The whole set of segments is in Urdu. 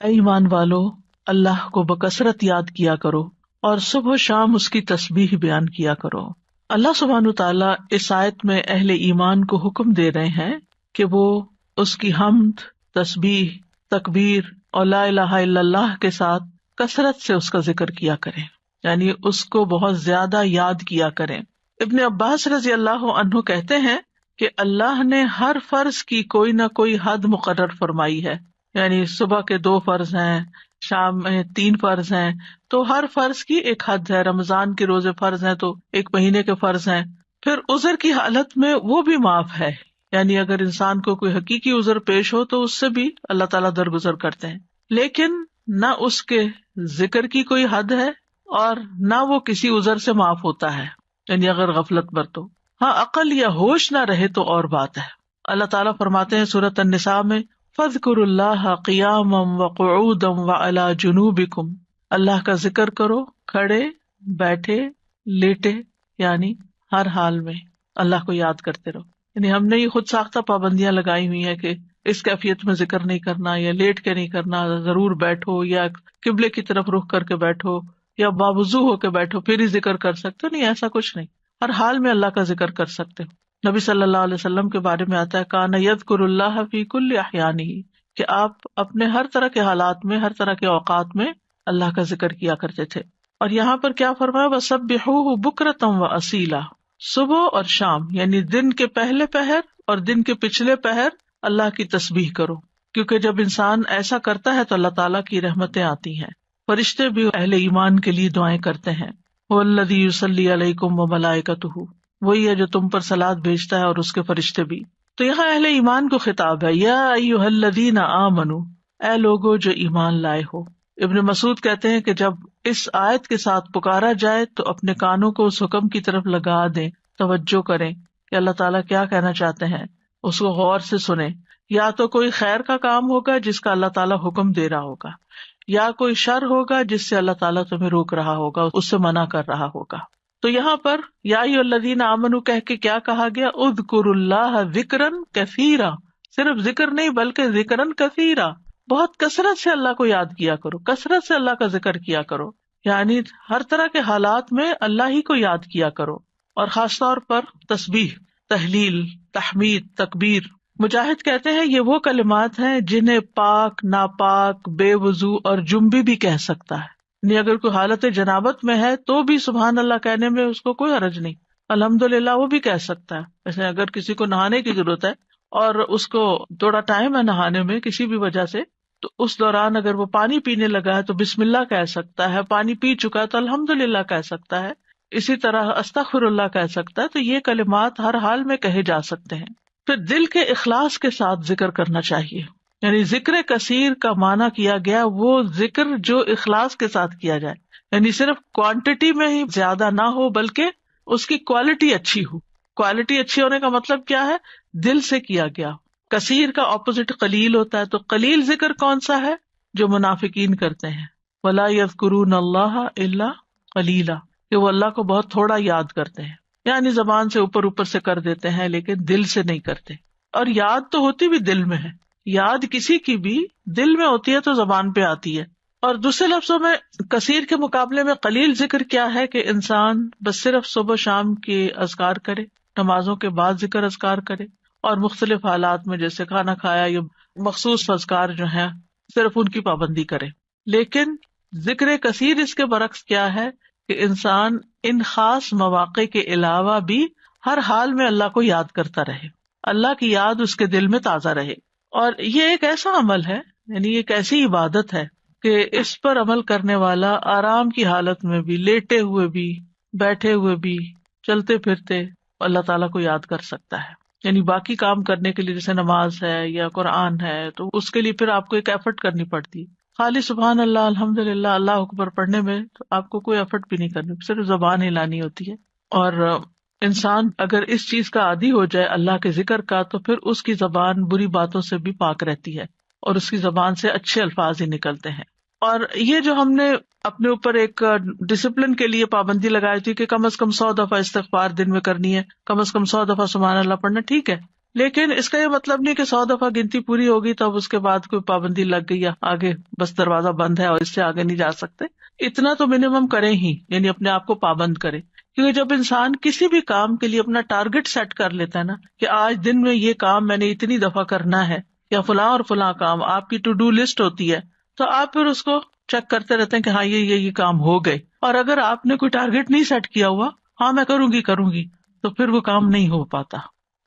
اے ایمان والو، اللہ کو بکثرت یاد کیا کرو اور صبح و شام اس کی تسبیح بیان کیا کرو۔ اللہ سبحانہ تعالیٰ اس آیت میں اہل ایمان کو حکم دے رہے ہیں کہ وہ اس کی حمد، تسبیح، تکبیر اور لا الہ الا اللہ کے ساتھ کثرت سے اس کا ذکر کیا کریں، یعنی اس کو بہت زیادہ یاد کیا کریں۔ ابن عباس رضی اللہ عنہ کہتے ہیں کہ اللہ نے ہر فرض کی کوئی نہ کوئی حد مقرر فرمائی ہے، یعنی صبح کے 2 فرض ہیں، شام میں 3 فرض ہیں، تو ہر فرض کی ایک حد ہے۔ رمضان کے روزے فرض ہیں تو 1 مہینے کے فرض ہیں۔ پھر عذر کی حالت میں وہ بھی معاف ہے، یعنی اگر انسان کو کوئی حقیقی عذر پیش ہو تو اس سے بھی اللہ تعالیٰ درگزر کرتے ہیں، لیکن نہ اس کے ذکر کی کوئی حد ہے اور نہ وہ کسی عذر سے معاف ہوتا ہے، یعنی اگر غفلت برتو۔ ہاں عقل یا ہوش نہ رہے تو اور بات ہے۔ اللہ تعالیٰ فرماتے ہیں سورۃ النساء میں فاذکروا اللہ قیاما وقعودا وعلی جنوبکم، اللہ کا ذکر کرو کھڑے، بیٹھے، لیٹے، یعنی ہر حال میں اللہ کو یاد کرتے رہو۔ یعنی ہم نے یہ خود ساختہ پابندیاں لگائی ہوئی ہیں کہ اس کیفیت میں ذکر نہیں کرنا، یا لیٹ کے نہیں کرنا، ضرور بیٹھو، یا قبلے کی طرف رخ کر کے بیٹھو، یا باوضو ہو کے بیٹھو پھر ہی ذکر کر سکتے ہو۔ نہیں، ایسا کچھ نہیں، ہر حال میں اللہ کا ذکر کر سکتے ہو۔ نبی صلی اللہ علیہ وسلم کے بارے میں آتا ہے کان یذکر اللہ فی کل احیانہ، کہ آپ اپنے ہر طرح کے حالات میں، ہر طرح کے اوقات میں اللہ کا ذکر کیا کرتے تھے۔ اور یہاں پر کیا فرمایا وسبحوہ بکرۃ واصیلا، صبح اور شام یعنی دن کے پہلے پہر اور دن کے پچھلے پہر اللہ کی تسبیح کرو، کیونکہ جب انسان ایسا کرتا ہے تو اللہ تعالیٰ کی رحمتیں آتی ہیں۔ فرشتے بھی اہل ایمان کے لیے دعائیں کرتے ہیں، والذی یصلی علیکم وملائکتہ، وہی ہے جو تم پر صلوات بھیجتا ہے اور اس کے فرشتے بھی۔ تو یہاں اہل ایمان کو خطاب ہے، یا ایھا الذین آمنوا، اے لوگو جو ایمان لائے ہو۔ ابن مسعود کہتے ہیں کہ جب اس آیت کے ساتھ پکارا جائے تو اپنے کانوں کو اس حکم کی طرف لگا دیں، توجہ کریں کہ اللہ تعالیٰ کیا کہنا چاہتے ہیں، اس کو غور سے سنیں۔ یا تو کوئی خیر کا کام ہوگا جس کا اللہ تعالیٰ حکم دے رہا ہوگا، یا کوئی شر ہوگا جس سے اللہ تعالیٰ تمہیں روک رہا ہوگا، اس سے منع کر رہا ہوگا۔ تو یہاں پر یا ایھا الذین آمنوا کہہ کے کیا کہا گیا، اذکروا اللہ ذکرا کثیرا، صرف ذکر نہیں بلکہ ذکرا کثیرا، بہت کثرت سے اللہ کو یاد کیا کرو، کثرت سے اللہ کا ذکر کیا کرو، یعنی ہر طرح کے حالات میں اللہ ہی کو یاد کیا کرو، اور خاص طور پر تسبیح، تحلیل، تحمید، تکبیر۔ مجاہد کہتے ہیں یہ وہ کلمات ہیں جنہیں پاک، ناپاک، بے وضو اور جنبی بھی کہہ سکتا ہے، یعنی اگر کوئی حالت جنابت میں ہے تو بھی سبحان اللہ کہنے میں اس کو کوئی حرج نہیں، الحمدللہ وہ بھی کہہ سکتا ہے۔ جیسے اگر کسی کو نہانے کی ضرورت ہے اور اس کو تھوڑا ٹائم ہے نہانے میں کسی بھی وجہ سے، تو اس دوران اگر وہ پانی پینے لگا ہے تو بسم اللہ کہہ سکتا ہے، پانی پی چکا ہے تو الحمدللہ کہہ سکتا ہے، اسی طرح استغفر اللہ کہہ سکتا ہے۔ تو یہ کلمات ہر حال میں کہے جا سکتے ہیں۔ پھر دل کے اخلاص کے ساتھ ذکر کرنا چاہیے، یعنی ذکر کثیر کا معنی کیا گیا وہ ذکر جو اخلاص کے ساتھ کیا جائے، یعنی صرف کوانٹٹی میں ہی زیادہ نہ ہو بلکہ اس کی کوالٹی اچھی ہو۔ کوالٹی اچھی ہونے کا مطلب کیا ہے، دل سے کیا گیا۔ کثیر کا اپوزٹ قلیل ہوتا ہے، تو قلیل ذکر کون سا ہے، جو منافقین کرتے ہیں، وَلَا يَذْكُرُونَ اللَّهَ إِلَّا قَلِيلًا، کہ وہ اللہ کو بہت تھوڑا یاد کرتے ہیں، یعنی زبان سے اوپر سے کر دیتے ہیں لیکن دل سے نہیں کرتے۔ اور یاد تو ہوتی بھی دل میں ہے، یاد کسی کی بھی دل میں ہوتی ہے تو زبان پہ آتی ہے۔ اور دوسرے لفظوں میں کثیر کے مقابلے میں قلیل ذکر کیا ہے کہ انسان بس صرف صبح شام کے اذکار کرے، نمازوں کے بعد ذکر اذکار کرے، اور مختلف حالات میں جیسے کھانا کھایا یا مخصوص اذکار جو ہیں صرف ان کی پابندی کرے۔ لیکن ذکر کثیر اس کے برعکس کیا ہے کہ انسان ان خاص مواقع کے علاوہ بھی ہر حال میں اللہ کو یاد کرتا رہے، اللہ کی یاد اس کے دل میں تازہ رہے۔ اور یہ ایک ایسا عمل ہے، یعنی ایک ایسی عبادت ہے کہ اس پر عمل کرنے والا آرام کی حالت میں بھی، لیٹے ہوئے بھی، بیٹھے ہوئے بھی، چلتے پھرتے اللہ تعالیٰ کو یاد کر سکتا ہے۔ یعنی باقی کام کرنے کے لیے جیسے نماز ہے یا قرآن ہے تو اس کے لیے پھر آپ کو ایک ایفرٹ کرنی پڑتی ہے۔ خالی سبحان اللہ، الحمدللہ، اللہ اکبر پڑھنے میں تو آپ کو کوئی ایفرٹ بھی نہیں کرنی، صرف زبان ہلانی ہوتی ہے۔ اور انسان اگر اس چیز کا عادی ہو جائے اللہ کے ذکر کا تو پھر اس کی زبان بری باتوں سے بھی پاک رہتی ہے اور اس کی زبان سے اچھے الفاظ ہی نکلتے ہیں۔ اور یہ جو ہم نے اپنے اوپر ایک ڈسپلن کے لیے پابندی لگائی تھی کہ کم از کم 100 دفعہ استغفار دن میں کرنی ہے، کم از کم 100 دفعہ سبحان اللہ پڑھنا، ٹھیک ہے، لیکن اس کا یہ مطلب نہیں کہ 100 دفعہ گنتی پوری ہوگی تو اب اس کے بعد کوئی پابندی لگ گئی یا آگے بس دروازہ بند ہے اور اس سے آگے نہیں جا سکتے. اتنا تو منیمم کریں ہی، یعنی اپنے آپ کو پابند کرے. کیونکہ جب انسان کسی بھی کام کے لیے اپنا ٹارگٹ سیٹ کر لیتا ہے نا کہ آج دن میں یہ کام میں نے اتنی دفعہ کرنا ہے یا فلاں اور فلاں کام، آپ کی ٹو ڈو لسٹ ہوتی ہے، تو آپ پھر اس کو چیک کرتے رہتے ہیں کہ ہاں یہ کام ہو گئے. اور اگر آپ نے کوئی ٹارگٹ نہیں سیٹ کیا ہوا، ہاں میں کروں گی، تو پھر وہ کام نہیں ہو پاتا.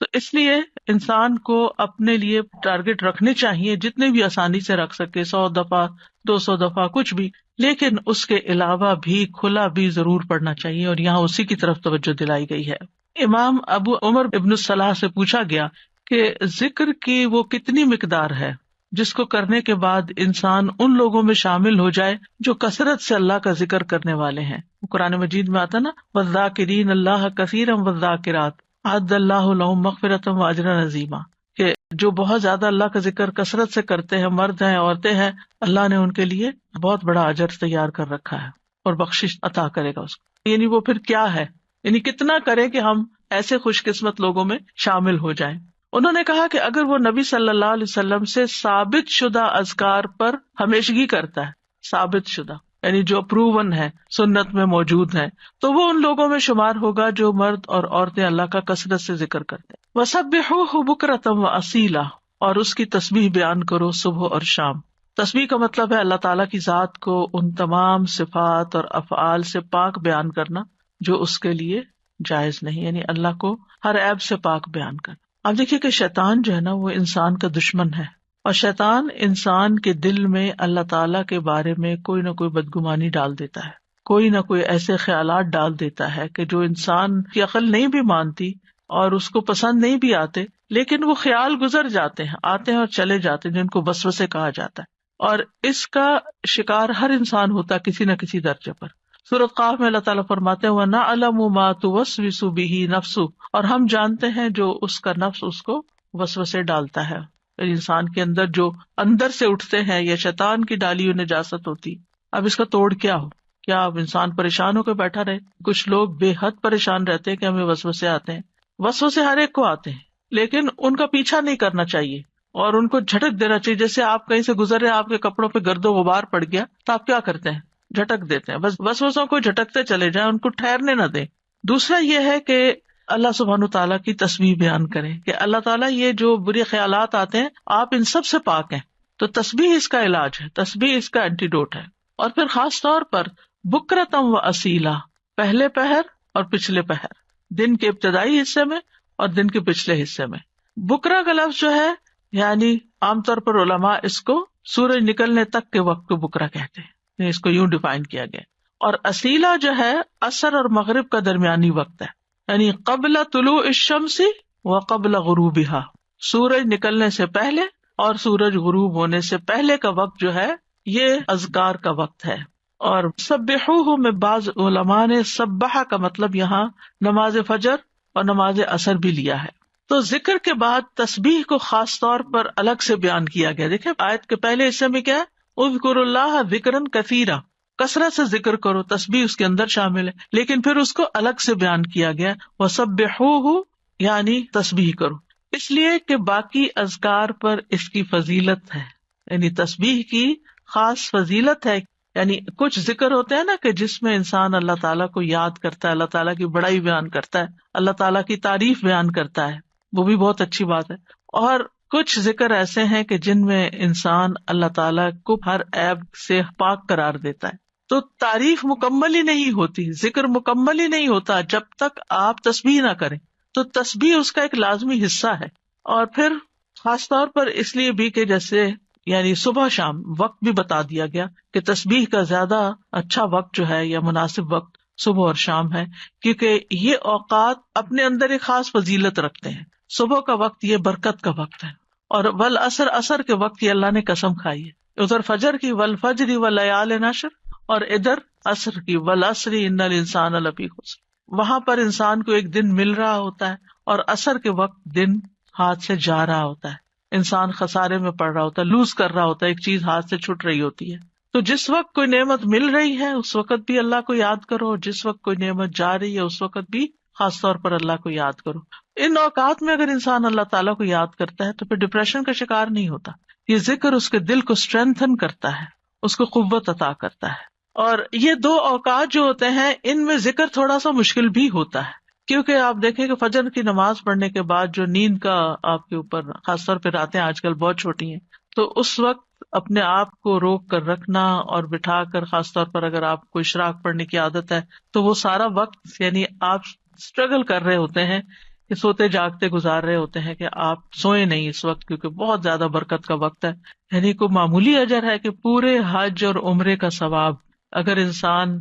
تو اس لیے انسان کو اپنے لیے ٹارگٹ رکھنے چاہیے جتنے بھی آسانی سے رکھ سکے، 100 دفعہ 200 دفعہ کچھ بھی، لیکن اس کے علاوہ بھی کھلا بھی ضرور پڑھنا چاہیے، اور یہاں اسی کی طرف توجہ دلائی گئی ہے. امام ابو عمر ابن الصلاح سے پوچھا گیا کہ ذکر کی وہ کتنی مقدار ہے جس کو کرنے کے بعد انسان ان لوگوں میں شامل ہو جائے جو کثرت سے اللہ کا ذکر کرنے والے ہیں. قرآن مجید میں آتا نا، والذاکرین اللہ کثیرا والذاکرات اعد اللہ لہم مغفرۃ واجرا عظیما، کہ جو بہت زیادہ اللہ کا ذکر کثرت سے کرتے ہیں، مرد ہیں عورتیں ہیں، اللہ نے ان کے لیے بہت بڑا اجر تیار کر رکھا ہے اور بخشش عطا کرے گا اس کو. یعنی وہ پھر کیا ہے، یعنی کتنا کرے کہ ہم ایسے خوش قسمت لوگوں میں شامل ہو جائیں. انہوں نے کہا کہ اگر وہ نبی صلی اللہ علیہ وسلم سے ثابت شدہ اذکار پر ہمیشگی کرتا ہے، ثابت شدہ یعنی جو پروون ہے، سنت میں موجود ہے، تو وہ ان لوگوں میں شمار ہوگا جو مرد اور عورتیں اللہ کا کثرت سے ذکر کرتے ہیں. وَسَبِّحُوهُ بُكْرَةً وَأَصِيلًا، اور اس کی تسبیح بیان کرو صبح اور شام. تسبیح کا مطلب ہے اللہ تعالیٰ کی ذات کو ان تمام صفات اور افعال سے پاک بیان کرنا جو اس کے لیے جائز نہیں، یعنی اللہ کو ہر عیب سے پاک بیان کرنا. اب دیکھیے کہ شیطان جو ہے نا وہ انسان کا دشمن ہے، اور شیطان انسان کے دل میں اللہ تعالیٰ کے بارے میں کوئی نہ کوئی بدگمانی ڈال دیتا ہے، کوئی نہ کوئی ایسے خیالات ڈال دیتا ہے کہ جو انسان کی عقل نہیں بھی مانتی اور اس کو پسند نہیں بھی آتے، لیکن وہ خیال گزر جاتے ہیں، آتے ہیں اور چلے جاتے ہیں، جن کو وسوسے کہا جاتا ہے. اور اس کا شکار ہر انسان ہوتا ہے کسی نہ کسی درجے پر. سورۃ قاف میں اللہ تعالیٰ فرماتے ہیں وَنَعْلَمُ مَا تُوَسْوِسُ بِهِ نَفْسُهُ، اور ہم جانتے ہیں جو اس کا نفس اس کو وسوسے ڈالتا ہے. انسان کے اندر جو اندر سے اٹھتے ہیں یا شیطان کی ڈالی ہوئی نجاست ہوتی. اب اس کا توڑ کیا ہو؟ کیا اب انسان پریشان ہو کے بیٹھا رہے؟ کچھ لوگ بے حد پریشان رہتے ہیں کہ ہمیں وسوسے آتے ہیں. وسوسے ہر ایک کو آتے ہیں، لیکن ان کا پیچھا نہیں کرنا چاہیے اور ان کو جھٹک دینا چاہیے. جیسے آپ کہیں سے گزر رہے، آپ کے کپڑوں پہ گرد و غبار پڑ گیا تو آپ کیا کرتے ہیں؟ جھٹک دیتے ہیں. بس وسوسوں کو جھٹکتے چلے جائیں، ان کو ٹھہرنے نہ دیں. دوسرا یہ ہے کہ اللہ سبحانہ تعالیٰ کی تسبیح بیان کریں کہ اللہ تعالیٰ یہ جو برے خیالات آتے ہیں آپ ان سب سے پاک ہیں. تو تسبیح اس کا علاج ہے، تسبیح اس کا اینٹیڈوٹ ہے. اور پھر خاص طور پر بکرتم و اصیلا، پہلے پہر اور پچھلے پہر، دن کے ابتدائی حصے میں اور دن کے پچھلے حصے میں. بکرا کا لفظ جو ہے یعنی عام طور پر علماء اس کو سورج نکلنے تک کے وقت کو بکرا کہتے ہیں، اس کو یوں ڈیفائن کیا گیا. اور اصیلا جو ہے عصر اور مغرب کا درمیانی وقت ہے، یعنی قبل طلوع الشمس و قبل غروبها، سورج نکلنے سے پہلے اور سورج غروب ہونے سے پہلے کا وقت جو ہے یہ اذکار کا وقت ہے. اور سبحوہ میں بعض علماء نے سبحہ کا مطلب یہاں نماز فجر اور نماز عصر بھی لیا ہے. تو ذکر کے بعد تسبیح کو خاص طور پر الگ سے بیان کیا گیا. دیکھیں آیت کے پہلے حصے میں کیا ہے، اذکروا اللہ ذکرا کثیرا، کثرت سے ذکر کرو، تسبیح اس کے اندر شامل ہے، لیکن پھر اس کو الگ سے بیان کیا گیا وَسَبِّحُوهُ، یعنی تسبیح کرو، اس لیے کہ باقی اذکار پر اس کی فضیلت ہے. یعنی تسبیح کی خاص فضیلت ہے. یعنی کچھ ذکر ہوتے ہیں نا کہ جس میں انسان اللہ تعالیٰ کو یاد کرتا ہے، اللہ تعالیٰ کی بڑائی بیان کرتا ہے، اللہ تعالیٰ کی تعریف بیان کرتا ہے، وہ بھی بہت اچھی بات ہے. اور کچھ ذکر ایسے ہیں کہ جن میں انسان اللہ تعالیٰ کو ہر عیب سے پاک قرار دیتا ہے. تو تعریف مکمل ہی نہیں ہوتی، ذکر مکمل ہی نہیں ہوتا جب تک آپ تسبیح نہ کریں. تو تسبیح اس کا ایک لازمی حصہ ہے. اور پھر خاص طور پر اس لیے بھی کہ جیسے یعنی صبح شام وقت بھی بتا دیا گیا کہ تسبیح کا زیادہ اچھا وقت جو ہے یا مناسب وقت صبح اور شام ہے، کیونکہ یہ اوقات اپنے اندر ایک خاص فضیلت رکھتے ہیں. صبح کا وقت یہ برکت کا وقت ہے، اور والعصر، عصر کے وقت یہ اللہ نے قسم کھائی ہے. ادھر فجر کی والفجر ولیال عشر، اور ادھر عصر کی والعصر ان الانسان لفی خسر. وہاں پر انسان کو ایک دن مل رہا ہوتا ہے اور عصر کے وقت دن ہاتھ سے جا رہا ہوتا ہے، انسان خسارے میں پڑ رہا ہوتا ہے، لوز کر رہا ہوتا ہے، ایک چیز ہاتھ سے چھوٹ رہی ہوتی ہے. تو جس وقت کوئی نعمت مل رہی ہے اس وقت بھی اللہ کو یاد کرو، اور جس وقت کوئی نعمت جا رہی ہے اس وقت بھی خاص طور پر اللہ کو یاد کرو. ان اوقات میں اگر انسان اللہ تعالیٰ کو یاد کرتا ہے تو پھر ڈپریشن کا شکار نہیں ہوتا. یہ ذکر اس کے دل کو اسٹرینتھن کرتا ہے، اس کو قوت عطا کرتا ہے. اور یہ دو اوقات جو ہوتے ہیں ان میں ذکر تھوڑا سا مشکل بھی ہوتا ہے، کیونکہ آپ دیکھیں کہ فجر کی نماز پڑھنے کے بعد جو نیند کا آپ کے اوپر، خاص طور پہ راتیں آج کل بہت چھوٹی ہیں، تو اس وقت اپنے آپ کو روک کر رکھنا اور بٹھا کر، خاص طور پر اگر آپ کو اشراق پڑھنے کی عادت ہے تو وہ سارا وقت یعنی آپ اسٹرگل کر رہے ہوتے ہیں کہ سوتے جاگتے گزار رہے ہوتے ہیں کہ آپ سوئے نہیں اس وقت، کیونکہ بہت زیادہ برکت کا وقت ہے. یعنی کوئی معمولی اجر ہے کہ پورے حج اور عمرے کا ثواب اگر انسان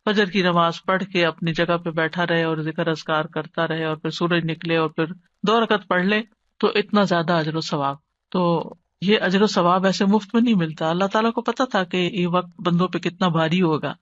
فجر کی نماز پڑھ کے اپنی جگہ پہ بیٹھا رہے اور ذکر اذکار کرتا رہے اور پھر سورج نکلے اور پھر 2 رکعت پڑھ لے تو اتنا زیادہ اجر و ثواب. تو یہ اجر و ثواب ایسے مفت میں نہیں ملتا. اللہ تعالیٰ کو پتا تھا کہ یہ وقت بندوں پہ کتنا بھاری ہوگا.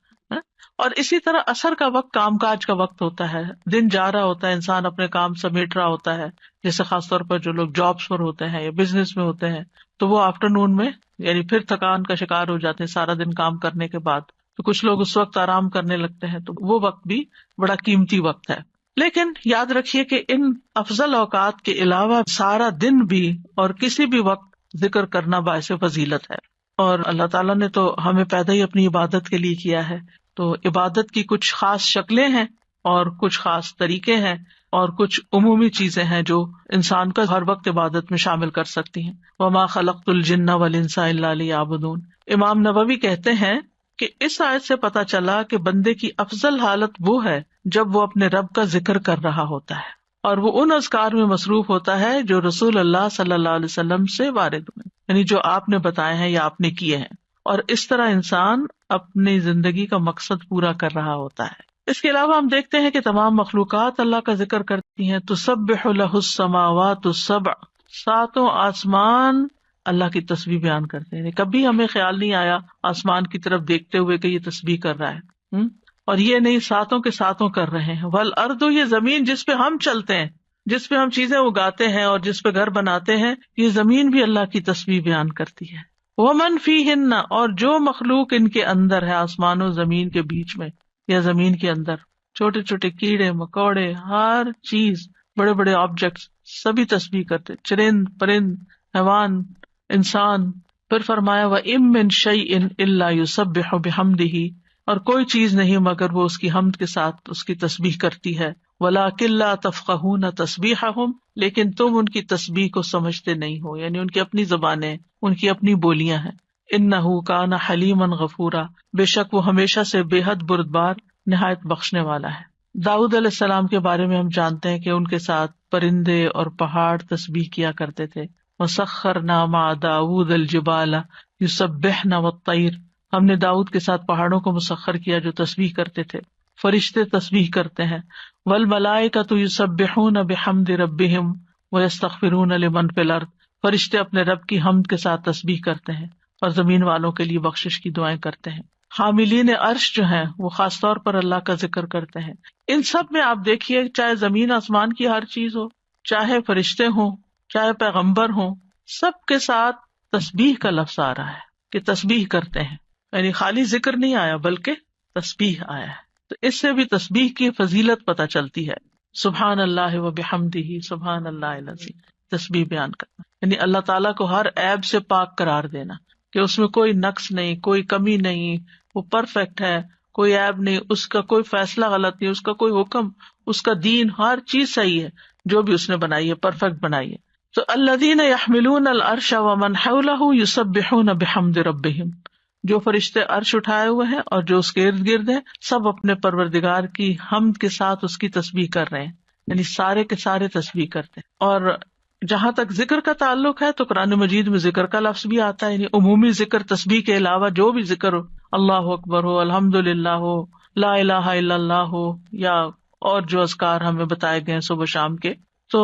اور اسی طرح عصر کا وقت کام کاج کا وقت ہوتا ہے، دن جا رہا ہوتا ہے، انسان اپنے کام سمیٹ رہا ہوتا ہے، جیسے خاص طور پر جو لوگ جابس پر ہوتے ہیں یا بزنس میں ہوتے ہیں تو وہ آفٹر نون میں یعنی پھر تھکان کا شکار ہو جاتے ہیں سارا دن کام کرنے کے بعد، تو کچھ لوگ اس وقت آرام کرنے لگتے ہیں، تو وہ وقت بھی بڑا قیمتی وقت ہے. لیکن یاد رکھیے کہ ان افضل اوقات کے علاوہ سارا دن بھی اور کسی بھی وقت ذکر کرنا باعث فضیلت ہے. اور اللہ تعالیٰ نے تو ہمیں پیدا ہی اپنی عبادت کے لیے کیا ہے، تو عبادت کی کچھ خاص شکلیں ہیں اور کچھ خاص طریقے ہیں اور کچھ عمومی چیزیں ہیں جو انسان کا ہر وقت عبادت میں شامل کر سکتی ہیں. وما خلقت الجن والانس الا لیعبدون. امام نووی کہتے ہیں کہ اس آیت سے پتہ چلا کہ بندے کی افضل حالت وہ ہے جب وہ اپنے رب کا ذکر کر رہا ہوتا ہے اور وہ ان اذکار میں مصروف ہوتا ہے جو رسول اللہ صلی اللہ علیہ وسلم سے وارد ہوئے، یعنی جو آپ نے بتائے ہیں یا آپ نے کیے ہیں. اور اس طرح انسان اپنی زندگی کا مقصد پورا کر رہا ہوتا ہے. اس کے علاوہ ہم دیکھتے ہیں کہ تمام مخلوقات اللہ کا ذکر کرتی ہیں. تسبح لہ السماوات السبع، 7 آسمان اللہ کی تسبیح بیان کرتے ہیں. کبھی ہمیں خیال نہیں آیا آسمان کی طرف دیکھتے ہوئے کہ یہ تسبیح کر رہا ہے، اور یہ نہیں 7 کے 7 کر رہے ہیں. والارض، یہ زمین جس پہ ہم چلتے ہیں، جس پہ ہم چیزیں اگاتے ہیں اور جس پہ گھر بناتے ہیں، یہ زمین بھی اللہ کی تسبیح بیان کرتی ہے. ومن فیہن، اور جو مخلوق ان کے اندر ہے، آسمان و زمین کے بیچ میں یا زمین کے اندر، چھوٹے چھوٹے کیڑے مکوڑے، ہر چیز، بڑے بڑے آبجیکٹس سبھی تسبیح کرتے، چرند پرند حیوان انسان. پھر فرمایا وَإِن مِّن شَيْءٍ إِلَّا يُسَبِّحُ بِحَمْدِهِ، اور کوئی چیز نہیں مگر وہ اس کی حمد کے ساتھ اس کی تسبیح کرتی ہے. وَلَٰكِن لَّا تَفْقَهُونَ تَسْبِيحَهُمْ، لیکن تم ان کی تسبیح کو سمجھتے نہیں ہو، یعنی ان کی اپنی زبانیں، ان کی اپنی بولیاں ہیں. إِنَّهُ كَانَ حَلِيمًا غَفُورًا، بے شک وہ ہمیشہ سے بے حد بردبار، نہایت بخشنے والا ہے. داؤد علیہ السلام کے بارے میں ہم جانتے ہیں کہ ان کے ساتھ پرندے اور پہاڑ تسبیح کیا کرتے تھے. وَسَخَّرْنَا مَعَ دَاوُودَ الْجِبَالَ يُسَبِّحْنَ وَالطَّيْرَ، ہم نے داؤد کے ساتھ پہاڑوں کو مسخر کیا جو تسبیح کرتے تھے. فرشتے تسبیح کرتے ہیں. وَالْمَلَائِكَةُ يُسَبِّحُونَ بِحَمْدِ رَبِّهِمْ وَيَسْتَغْفِرُونَ لِمَنْ فِي الْأَرْضِ، فرشتے اپنے رب کی حمد کے ساتھ تسبیح کرتے ہیں اور زمین والوں کے لیے بخشش کی دعائیں کرتے ہیں. حاملین عرش جو ہیں وہ خاص طور پر اللہ کا ذکر کرتے ہیں. ان سب میں آپ دیکھیے، چاہے زمین آسمان کی ہر چیز ہو، چاہے فرشتے ہوں، چاہے پیغمبر ہوں، سب کے ساتھ تسبیح کا لفظ آ رہا ہے کہ تسبیح کرتے ہیں. یعنی خالی ذکر نہیں آیا بلکہ تسبیح آیا ہے. تو اس سے بھی تسبیح کی فضیلت پتہ چلتی ہے. سبحان اللہ و بحمدہ، سبحان اللہ العظیم، تسبیح بیان کرنا یعنی اللہ تعالیٰ کو ہر عیب سے پاک قرار دینا کہ اس میں کوئی نقص نہیں، کوئی کمی نہیں، وہ پرفیکٹ ہے، کوئی عیب نہیں، اس کا کوئی فیصلہ غلط نہیں، اس کا کوئی حکم، اس کا دین، ہر چیز صحیح ہے، جو بھی اس نے بنائی ہے پرفیکٹ بنائی ہے. تو الذین یحملون العرش ومن حولہ یسبحون بحمد ربہم، جو فرشتے عرش اٹھائے ہوئے ہیں اور جو اس کے ارد گرد ہیں، سب اپنے پروردگار کی حمد کے ساتھ اس کی تسبیح کر رہے ہیں، یعنی سارے کے سارے تسبیح کرتے ہیں. اور جہاں تک ذکر کا تعلق ہے تو قرآن مجید میں ذکر کا لفظ بھی آتا ہے، یعنی عمومی ذکر، تسبیح کے علاوہ جو بھی ذکر ہو، اللہ اکبر ہو، الحمدللہ ہو، لا الہ الا اللہ ہو، یا اور جو اذکار ہمیں بتائے گئے صبح شام کے. تو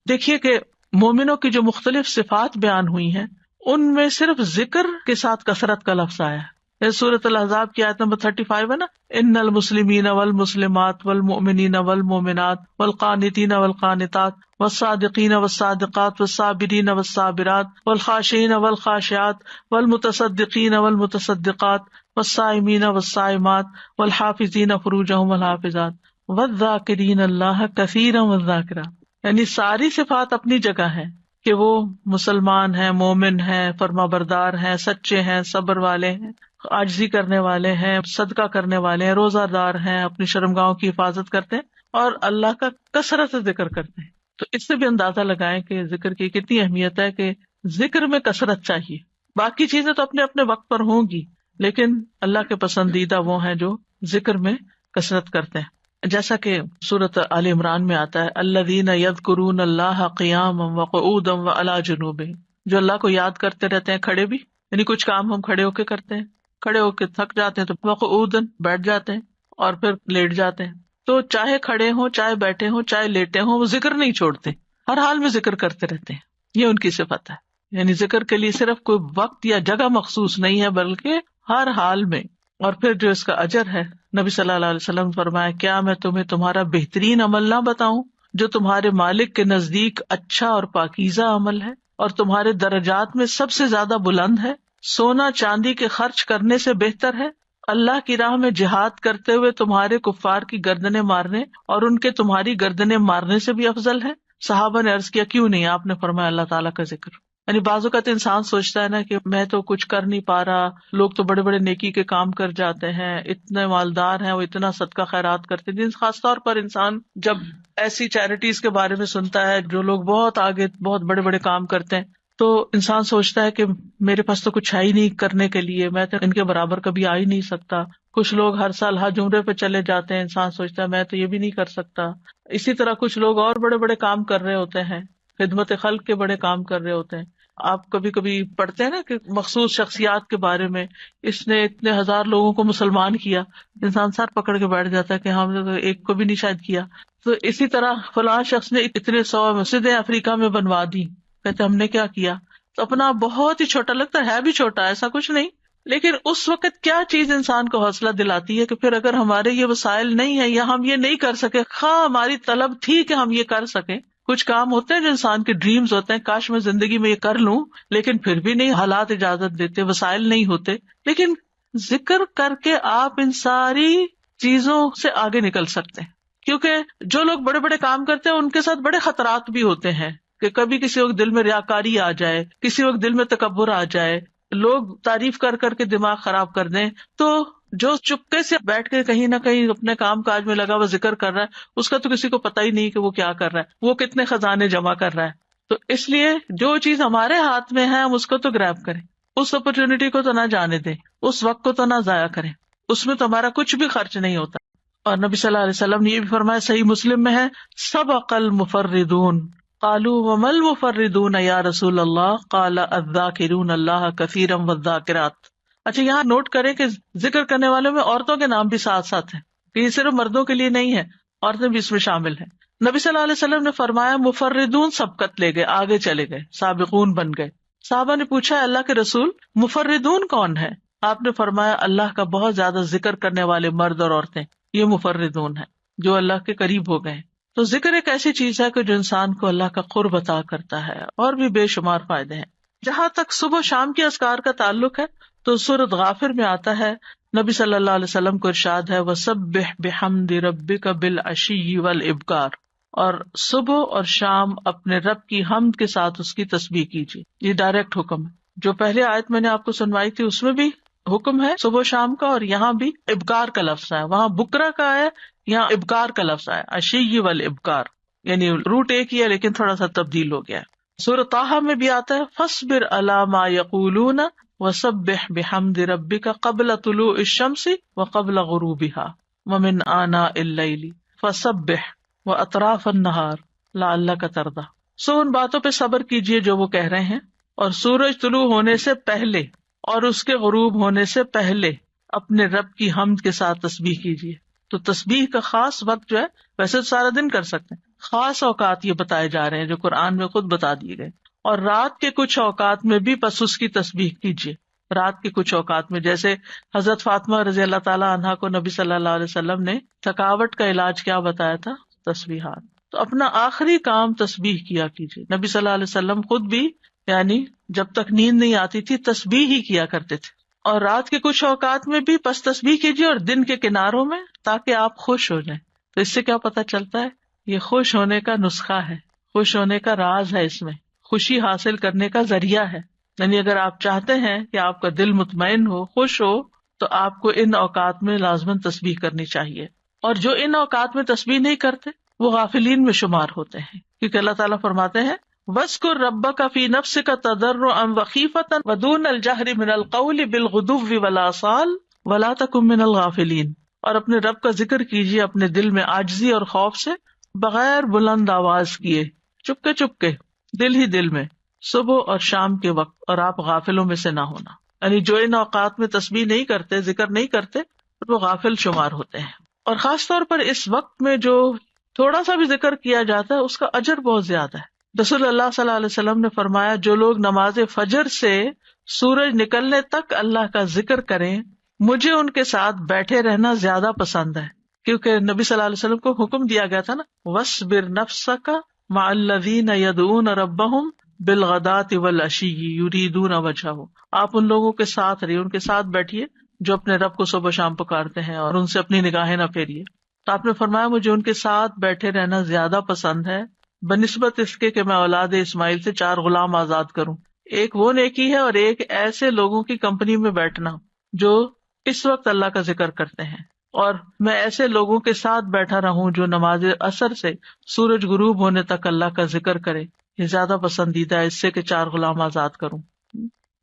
دیکھیے کہ مومنوں کی جو مختلف صفات بیان ہوئی ہیں ان میں صرف ذکر کے ساتھ کثرت کا لفظ آیا ہے. سورۃ الاحزاب کی آیت نمبر 35 ہے نا، ان المسلمین والمسلمات والمؤمنین والمؤمنات والقانتین والقانتات والصادقین والصادقات والصابرین والصابرات والخاشعین والخاشعات والمتصدقین والمتصدقات والصائمین والصائمات والحافظین فروجہم والحافظات والذاکرین اللہ کثیرا والذاکرات. یعنی ساری صفات اپنی جگہ ہیں کہ وہ مسلمان ہیں، مومن ہیں، فرما بردار ہیں، سچے ہیں، صبر والے ہیں، عاجزی کرنے والے ہیں، صدقہ کرنے والے ہیں، روزہ دار ہیں، اپنی شرمگاہوں کی حفاظت کرتے ہیں اور اللہ کا کثرت سے ذکر کرتے ہیں. تو اس سے بھی اندازہ لگائیں کہ ذکر کی کتنی اہمیت ہے کہ ذکر میں کثرت چاہیے. باقی چیزیں تو اپنے اپنے وقت پر ہوں گی، لیکن اللہ کے پسندیدہ وہ ہیں جو ذکر میں کثرت کرتے ہیں. جیسا کہ سورۃ آل عمران میں آتا ہے الذین یذکرون اللہ قیاما وقعودا وعلی جنوبہم، جو اللہ کو یاد کرتے رہتے ہیں کھڑے بھی، یعنی کچھ کام ہم کھڑے ہو کے کرتے ہیں، کھڑے ہو کے تھک جاتے ہیں تو وقعودا بیٹھ جاتے ہیں اور پھر لیٹ جاتے ہیں. تو چاہے کھڑے ہوں، چاہے بیٹھے ہوں، چاہے لیٹے ہوں، وہ ذکر نہیں چھوڑتے، ہر حال میں ذکر کرتے رہتے ہیں. یہ ان کی صفت ہے. یعنی ذکر کے لیے صرف کوئی وقت یا جگہ مخصوص نہیں ہے بلکہ ہر حال میں. اور پھر جو اس کا اجر ہے، نبی صلی اللہ علیہ وسلم نے فرمایا کیا میں تمہیں تمہارا بہترین عمل نہ بتاؤں جو تمہارے مالک کے نزدیک اچھا اور پاکیزہ عمل ہے اور تمہارے درجات میں سب سے زیادہ بلند ہے، سونا چاندی کے خرچ کرنے سے بہتر ہے، اللہ کی راہ میں جہاد کرتے ہوئے تمہارے کفار کی گردنیں مارنے اور ان کے تمہاری گردنیں مارنے سے بھی افضل ہے. صحابہ نے عرض کیا کیوں نہیں؟ آپ نے فرمایا اللہ تعالیٰ کا ذکر. یعنی بعض اوقات انسان سوچتا ہے نا کہ میں تو کچھ کر نہیں پا رہا، لوگ تو بڑے بڑے نیکی کے کام کر جاتے ہیں، اتنے مالدار ہیں، وہ اتنا صدقہ خیرات کرتے ہیں. خاص طور پر انسان جب ایسی چیریٹیز کے بارے میں سنتا ہے جو لوگ بہت آگے بہت بڑے بڑے کام کرتے ہیں تو انسان سوچتا ہے کہ میرے پاس تو کچھ ہے ہی نہیں کرنے کے لیے، میں تو ان کے برابر کبھی آ ہی نہیں سکتا. کچھ لوگ ہر سال حج عمرے پہ چلے جاتے ہیں، انسان سوچتا ہے میں تو یہ بھی نہیں کر سکتا. اسی طرح کچھ لوگ اور بڑے بڑے کام کر رہے ہوتے ہیں، خدمت خلق کے بڑے کام کر رہے ہوتے ہیں. آپ کبھی کبھی پڑھتے ہیں نا کہ مخصوص شخصیات کے بارے میں، اس نے اتنے ہزار لوگوں کو مسلمان کیا، انسان سر پکڑ کے بیٹھ جاتا ہے کہ ہم نے تو ایک کو بھی نہیں شاید کیا. تو اسی طرح فلاں شخص نے اتنے 100 مسجدیں افریقہ میں بنوا دی، کہتے ہم نے کیا کیا. تو اپنا بہت ہی چھوٹا لگتا ہے بھی چھوٹا، ایسا کچھ نہیں، لیکن اس وقت کیا چیز انسان کو حوصلہ دلاتی ہے کہ پھر اگر ہمارے یہ وسائل نہیں ہے یا ہم یہ نہیں کر سکے، خواہ ہماری طلب تھی کہ ہم یہ کر سکیں. کچھ کام ہوتے ہیں جو انسان کے ڈریمز ہوتے ہیں، کاش میں زندگی میں یہ کر لوں، لیکن پھر بھی نہیں، حالات اجازت دیتے، وسائل نہیں ہوتے. لیکن ذکر کر کے آپ ان ساری چیزوں سے آگے نکل سکتے ہیں، کیونکہ جو لوگ بڑے بڑے کام کرتے ہیں ان کے ساتھ بڑے خطرات بھی ہوتے ہیں کہ کبھی کسی وقت دل میں ریاکاری آ جائے، کسی وقت دل میں تکبر آ جائے، لوگ تعریف کر کر کے دماغ خراب کر دیں. تو جو چپکے سے بیٹھ کے کہیں نہ کہیں اپنے کام کاج میں لگا ہوا ذکر کر رہا ہے، اس کا تو کسی کو پتہ ہی نہیں کہ وہ کیا کر رہا ہے، وہ کتنے خزانے جمع کر رہا ہے. تو اس لیے جو چیز ہمارے ہاتھ میں ہے ہم اس کو تو گریب کریں، اس اپرچونٹی کو تو نہ جانے دیں، اس وقت کو تو نہ ضائع کریں، اس میں تو ہمارا کچھ بھی خرچ نہیں ہوتا. اور نبی صلی اللہ علیہ وسلم نے یہ بھی فرمایا، صحیح مسلم میں ہے، سبق المفردون قالوا وما المفردون یا رسول اللہ قال الذاکرون اللہ کثیرا والذاکرات. اچھا یہاں نوٹ کریں کہ ذکر کرنے والوں میں عورتوں کے نام بھی ساتھ ساتھ ہیں، کہ یہ صرف مردوں کے لیے نہیں ہے، عورتیں بھی اس میں شامل ہیں. نبی صلی اللہ علیہ وسلم نے فرمایا مفردون سبقت لے گئے، آگے چلے گئے، سابقون بن گئے. صحابہ نے پوچھا اللہ کے رسول مفردون کون ہے؟ آپ نے فرمایا اللہ کا بہت زیادہ ذکر کرنے والے مرد اور عورتیں، یہ مفردون ہیں جو اللہ کے قریب ہو گئے. تو ذکر ایک ایسی چیز ہے کہ جو انسان کو اللہ کا قرب عطا کرتا ہے، اور بھی بے شمار فائدے ہیں. جہاں تک صبح و شام کے اذکار کا تعلق ہے تو سورۃ غافر میں آتا ہے، نبی صلی اللہ علیہ وسلم کو ارشاد ہے وَسَبِّحْ بِحَمْدِ رَبِّكَ بِالْعَشِيِّ وَالْإِبْكَارِ، اور صبح اور شام اپنے رب کی حمد کے ساتھ اس کی تسبیح کیجیے. یہ ڈائریکٹ حکم ہے. جو پہلے آیت میں نے آپ کو سنوائی تھی اس میں بھی حکم ہے صبح و شام کا، اور یہاں بھی ابکار کا لفظ ہے، وہاں بکرا کا ہے، یہاں ابکار کا لفظ ہے، عشی والابکار، یعنی روٹ ایک ہی ہے لیکن تھوڑا سا تبدیل ہو گیا ہے. سورۃ طٰہٰ میں بھی آتا ہے فاصبر علی ما یقولون وسبح بحمد ربک قبل طلوع الشمس وقبل غروبها ومن آناء اللیل فسبح واطراف النہار لعلک ترضی. سو ان باتوں پہ صبر کیجیے جو وہ کہہ رہے ہیں، اور سورج طلوع ہونے سے پہلے اور اس کے غروب ہونے سے پہلے اپنے رب کی حمد کے ساتھ تسبیح کیجیے. تو تسبیح کا خاص وقت جو ہے، ویسے تو سارا دن کر سکتے ہیں، خاص اوقات یہ بتائے جا رہے ہیں جو قرآن میں خود بتا دیے گئے. اور رات کے کچھ اوقات میں بھی بس اس کی تسبیح کیجیے. رات کے کچھ اوقات میں جیسے حضرت فاطمہ رضی اللہ تعالیٰ عنہا کو نبی صلی اللہ علیہ وسلم نے تھکاوٹ کا علاج کیا بتایا تھا؟ تسبیحات. تو اپنا آخری کام تسبیح کیا کیجیے. نبی صلی اللہ علیہ وسلم خود بھی یعنی جب تک نیند نہیں آتی تھی تسبیح ہی کیا کرتے تھے. اور رات کے کچھ اوقات میں بھی بس تسبیح کیجیے، اور دن کے کناروں میں، تاکہ آپ خوش ہو جائیں. تو اس سے کیا پتہ چلتا ہے؟ یہ خوش ہونے کا نسخہ ہے خوش ہونے کا راز ہے اس میں، خوشی حاصل کرنے کا ذریعہ ہے. یعنی اگر آپ چاہتے ہیں کہ آپ کا دل مطمئن ہو، خوش ہو، تو آپ کو ان اوقات میں لازماً تسبیح کرنی چاہیے. اور جو ان اوقات میں تسبیح نہیں کرتے وہ غافلین میں شمار ہوتے ہیں، کیونکہ اللہ تعالیٰ فرماتے ہیں وَاذْكُر رَبَّكَ فِي نَفْسِكَ تَضَرُّعًا وَخِيفَةً وَدُونَ الْجَهْرِ مِنَ الْقَوْلِ بِالْغُدُوِّ وَالْآصَالِ وَلَا تَكُن مِّنَ الْغَافِلِينَ. اور اپنے رب کا ذکر کیجیے اپنے دل میں عاجزی اور خوف سے، بغیر بلند آواز کیے، چپکے چپکے، دل ہی دل میں، صبح اور شام کے وقت، اور آپ غافلوں میں سے نہ ہونا. یعنی جو ان اوقات میں تسبیح نہیں کرتے، ذکر نہیں کرتے، وہ غافل شمار ہوتے ہیں. اور خاص طور پر اس وقت میں جو تھوڑا سا بھی ذکر کیا جاتا ہے اس کا اجر بہت زیادہ ہے. رسول اللہ صلی اللہ علیہ وسلم نے فرمایا جو لوگ نماز فجر سے سورج نکلنے تک اللہ کا ذکر کریں، مجھے ان کے ساتھ بیٹھے رہنا زیادہ پسند ہے. کیونککہ نبی صلی اللہ علیہ وسلم کو حکم دیا گیا تھا نا، وَاصْبِرْ نَفْسَكَ مَعَ الَّذِينَ يَدْعُونَ رَبَّهُمْ بِالْغَدَاةِ وَالْعَشِيِّ يُرِيدُونَ وَجْهَهُ. آپ ان لوگوں کے ساتھ رہیے، ان کے ساتھ بیٹھیے جو اپنے رب کو صبح شام پکارتے ہیں اور ان سے اپنی نگاہیں نہ پھیریے. تو آپ نے فرمایا مجھے ان کے ساتھ بیٹھے رہنا زیادہ پسند ہے بنسبت اس کے کہ میں اولاد اسماعیل سے 4 غلام آزاد کروں. ایک وہ نیکی ہے اور ایک ایسے لوگوں کی کمپنی میں بیٹھنا جو اس وقت اللہ کا ذکر کرتے ہیں، اور میں ایسے لوگوں کے ساتھ بیٹھا رہوں جو نماز عصر سے سورج غروب ہونے تک اللہ کا ذکر کرے. یہ زیادہ پسندیدہ ہے اس سے کہ 4 غلام آزاد کروں.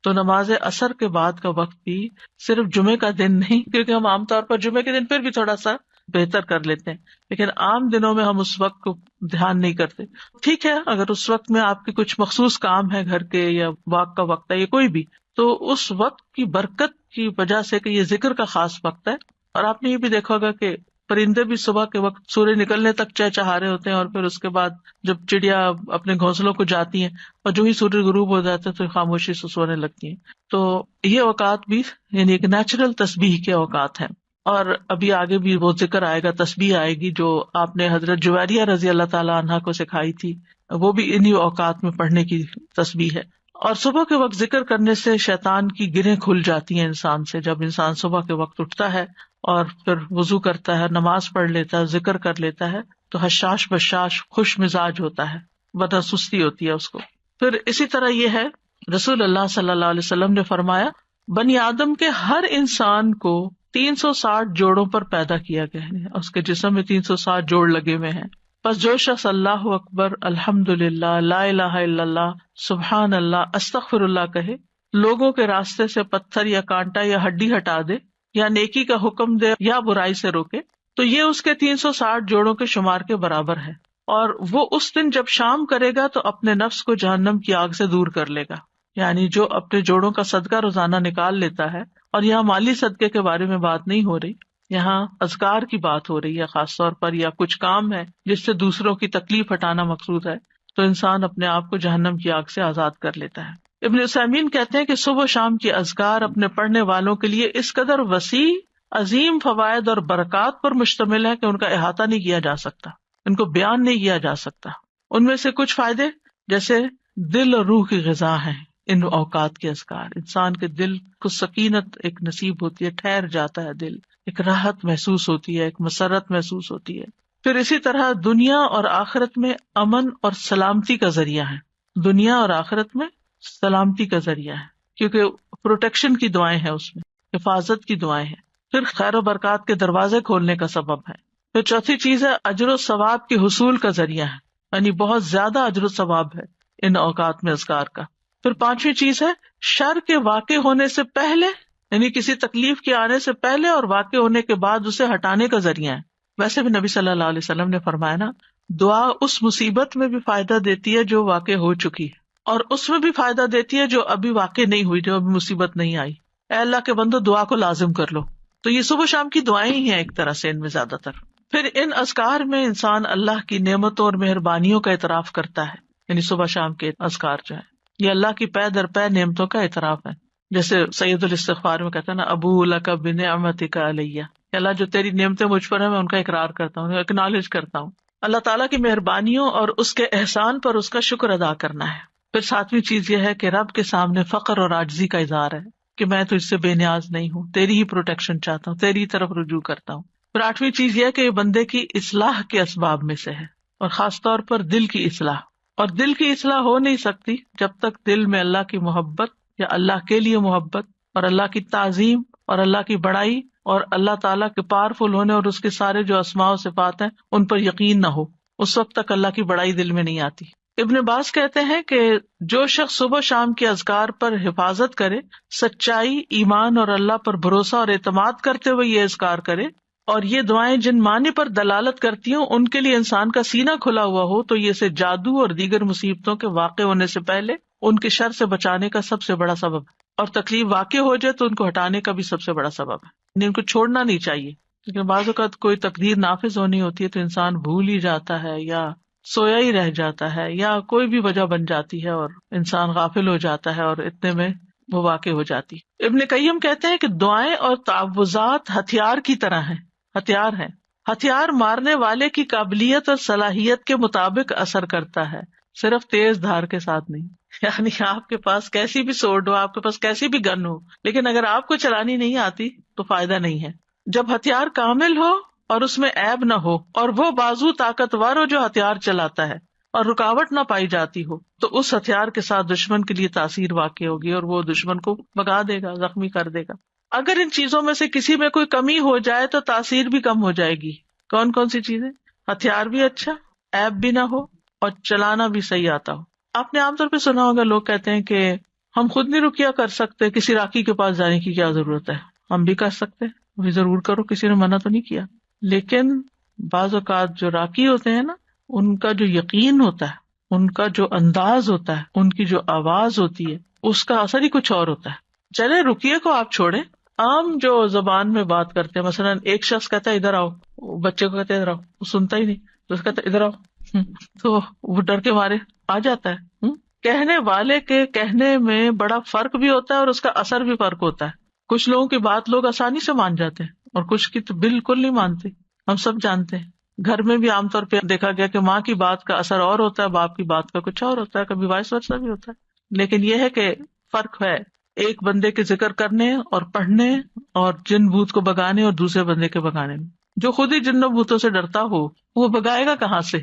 تو نماز عصر کے بعد کا وقت بھی صرف جمعے کا دن نہیں، کیونکہ ہم عام طور پر جمعے کے دن پھر بھی تھوڑا سا بہتر کر لیتے ہیں، لیکن عام دنوں میں ہم اس وقت کو دھیان نہیں کرتے. ٹھیک ہے، اگر اس وقت میں آپ کے کچھ مخصوص کام ہے گھر کے یا واک کا وقت ہے یا کوئی بھی، تو اس وقت کی برکت کی وجہ سے کہ یہ ذکر کا خاص وقت ہے. اور آپ نے یہ بھی دیکھا ہوگا کہ پرندے بھی صبح کے وقت سورج نکلنے تک چہچہا رہے ہوتے ہیں، اور پھر اس کے بعد جب چڑیا اپنے گھونسلوں کو جاتی ہیں اور جو ہی سورج غروب ہو جاتا ہے تو خاموشی سے سونے لگتی ہیں. تو یہ اوقات بھی یعنی ایک نیچرل تسبیح کے اوقات ہیں. اور ابھی آگے بھی وہ ذکر آئے گا، تسبیح آئے گی جو آپ نے حضرت جویریہ رضی اللہ تعالیٰ عنہا کو سکھائی تھی، وہ بھی انہی اوقات میں پڑھنے کی تسبیح ہے. اور صبح کے وقت ذکر کرنے سے شیطان کی گرہیں کھل جاتی ہیں انسان سے. جب انسان صبح کے وقت اٹھتا ہے اور پھر وضو کرتا ہے، نماز پڑھ لیتا ہے، ذکر کر لیتا ہے، تو حشاش بشاش خوش مزاج ہوتا ہے، ورنہ سستی ہوتی ہے اس کو. پھر اسی طرح یہ ہے، رسول اللہ صلی اللہ علیہ وسلم نے فرمایا بنی آدم کے ہر انسان کو 360 جوڑوں پر پیدا کیا گیا ہے، اس کے جسم میں 360 جوڑ لگے ہوئے ہیں. بس جو شخص اللہ اکبر، الحمد للہ، لا الہ الا اللہ، سبحان اللہ، استغفر اللہ کہے، لوگوں کے راستے سے پتھر یا کانٹا یا ہڈی ہٹا دے، یا نیکی کا حکم دے یا برائی سے روکے، تو یہ اس کے 360 جوڑوں کے شمار کے برابر ہے. اور وہ اس دن جب شام کرے گا تو اپنے نفس کو جہنم کی آگ سے دور کر لے گا. یعنی جو اپنے جوڑوں کا صدقہ روزانہ نکال لیتا ہے، اور یہاں مالی صدقے کے بارے میں بات نہیں ہو رہی، یہاں اذکار کی بات ہو رہی ہے خاص طور پر، یا کچھ کام ہے جس سے دوسروں کی تکلیف ہٹانا مقصود ہے، تو انسان اپنے آپ کو جہنم کی آگ سے آزاد کر لیتا ہے. ابن عثیمین کہتے ہیں کہ صبح و شام کی اذکار اپنے پڑھنے والوں کے لیے اس قدر وسیع، عظیم فوائد اور برکات پر مشتمل ہے کہ ان کا احاطہ نہیں کیا جا سکتا، ان کو بیان نہیں کیا جا سکتا. ان میں سے کچھ فائدے جیسے دل اور روح کی غذا ہیں ان اوقات کے اذکار. انسان کے دل کو سکینت ایک نصیب ہوتی ہے، ٹھہر جاتا ہے دل، ایک راحت محسوس ہوتی ہے، ایک مسرت محسوس ہوتی ہے. پھر اسی طرح دنیا اور آخرت میں امن اور سلامتی کا ذریعہ ہے. دنیا اور آخرت میں سلامتی کا ذریعہ ہے، کیونکہ پروٹیکشن کی دعائیں ہیں، اس میں حفاظت کی دعائیں ہیں. پھر خیر و برکات کے دروازے کھولنے کا سبب ہے. پھر چوتھی چیز ہے اجر و ثواب کے حصول کا ذریعہ ہے، یعنی بہت زیادہ اجر و ثواب ہے ان اوقات میں اذکار کا. پھر پانچویں چیز ہے شر کے واقع ہونے سے پہلے، یعنی کسی تکلیف کے آنے سے پہلے اور واقع ہونے کے بعد اسے ہٹانے کا ذریعہ ہے. ویسے بھی نبی صلی اللہ علیہ وسلم نے فرمایا نا، دعا اس مصیبت میں بھی فائدہ دیتی ہے جو واقع ہو چکی ہے، اور اس میں بھی فائدہ دیتی ہے جو ابھی واقع نہیں ہوئی، جو ابھی مصیبت نہیں آئی. اے اللہ کے بندو دعا کو لازم کر لو. تو یہ صبح شام کی دعائیں ہی ہیں ایک طرح سے ان میں زیادہ تر. پھر ان اذکار میں انسان اللہ کی نعمتوں اور مہربانیوں کا اعتراف کرتا ہے، یعنی صبح شام کے اذکار جو ہے یہ اللہ کی پے در پے نعمتوں کا اعتراف ہے. جیسے سید الاستغفار میں کہتا ہے نا، ابو لک بنعمتک علیہ، اللہ جو تیری نعمتیں مجھ پر ہیں میں ان کا اقرار کرتا ہوں، ایکنالج کرتا ہوں. اللہ تعالیٰ کی مہربانیوں اور اس کے احسان پر اس کا شکر ادا کرنا ہے. پھر ساتویں چیز یہ ہے کہ رب کے سامنے فقر اور عاجزی کا اظہار ہے کہ میں تجھ سے بے نیاز نہیں ہوں، تیری ہی پروٹیکشن چاہتا ہوں، تیری طرف رجوع کرتا ہوں. پھر آٹھویں چیز یہ ہے کہ یہ بندے کی اصلاح کے اسباب میں سے ہے، اور خاص طور پر دل کی اصلاح. اور دل کی اصلاح ہو نہیں سکتی جب تک دل میں اللہ کی محبت یا اللہ کے لیے محبت اور اللہ کی تعظیم اور اللہ کی بڑائی اور اللہ تعالیٰ کے پاورفل ہونے اور اس کے سارے جو اسماء و صفات ہیں ان پر یقین نہ ہو. اس وقت تک اللہ کی بڑائی دل میں نہیں آتی. ابن عباس کہتے ہیں کہ جو شخص صبح شام کے اذکار پر حفاظت کرے، سچائی، ایمان اور اللہ پر بھروسہ اور اعتماد کرتے ہوئے یہ اذکار کرے، اور یہ دعائیں جن معنی پر دلالت کرتی ہوں ان کے لیے انسان کا سینہ کھلا ہوا ہو، تو یہ سے جادو اور دیگر مصیبتوں کے واقع ہونے سے پہلے ان کے شر سے بچانے کا سب سے بڑا سبب ہے، اور تکلیف واقع ہو جائے تو ان کو ہٹانے کا بھی سب سے بڑا سبب ہے. یعنی ان کو چھوڑنا نہیں چاہیے، کیونکہ بعض اوقات کوئی تقدیر نافذ ہونی ہوتی ہے تو انسان بھول ہی جاتا ہے یا سویا ہی رہ جاتا ہے یا کوئی بھی وجہ بن جاتی ہے اور انسان غافل ہو جاتا ہے اور اتنے میں وہ واقع ہو جاتی. ابن قیم کہتے ہیں کہ دعائیں اور تعوذات ہتھیار کی طرح ہیں، ہتھیار ہیں. ہتھیار مارنے والے کی قابلیت اور صلاحیت کے مطابق اثر کرتا ہے، صرف تیز دھار کے ساتھ نہیں. یعنی آپ کے پاس کیسی بھی سورڈ ہو، آپ کے پاس کیسی بھی گن ہو، لیکن اگر آپ کو چلانی نہیں آتی تو فائدہ نہیں ہے. جب ہتھیار کامل ہو اور اس میں عیب نہ ہو اور وہ بازو طاقتور ہو جو ہتھیار چلاتا ہے اور رکاوٹ نہ پائی جاتی ہو، تو اس ہتھیار کے ساتھ دشمن کے لیے تاثیر واقع ہوگی اور وہ دشمن کو بھگا دے گا، زخمی کر دے گا. اگر ان چیزوں میں سے کسی میں کوئی کمی ہو جائے تو تاثیر بھی کم ہو جائے گی. کون کون سی چیزیں؟ ہتھیار بھی اچھا، عیب بھی نہ ہو اور چلانا بھی صحیح آتا ہو. آپ نے عام طور پہ سنا ہوگا لوگ کہتے ہیں کہ ہم خود نہیں رقیہ کر سکتے، کسی راقی کے پاس جانے کی کیا ضرورت ہے. ہم بھی کر سکتے ہیں، بھی ضرور کرو، کسی نے منع تو نہیں کیا. لیکن بعض اوقات جو راقی ہوتے ہیں نا، ان کا جو یقین ہوتا ہے، ان کا جو انداز ہوتا ہے، ان کی جو آواز ہوتی ہے، اس کا اثر ہی کچھ اور ہوتا ہے. چلے رقیے کو آپ چھوڑیں، عام جو زبان میں بات کرتے ہیں، مثلا ایک شخص کہتا ہے ادھر آؤ، بچے کو کہتے ہیں ادھر آؤ، وہ سنتا ہی نہیں، تو اس کہتا ہے ادھر آؤ، تو وہ ڈر کے مارے آ جاتا ہے. کہنے والے کے کہنے میں بڑا فرق بھی ہوتا ہے اور اس کا اثر بھی فرق ہوتا ہے. کچھ لوگوں کی بات لوگ آسانی سے مان جاتے ہیں اور کچھ کی تو بالکل نہیں مانتے. ہم سب جانتے ہیں، گھر میں بھی عام طور پہ دیکھا گیا کہ ماں کی بات کا اثر اور ہوتا ہے، باپ کی بات کا کچھ اور ہوتا ہے، کبھی وائس ورثہ بھی ہوتا ہے. لیکن یہ ہے کہ فرق ہے ایک بندے کے ذکر کرنے اور پڑھنے اور جن بھوت کو بگانے اور دوسرے بندے کے بگانے میں. جو خود ہی جنوں بھوتوں سے ڈرتا ہو وہ بگائے گا کہاں سے؟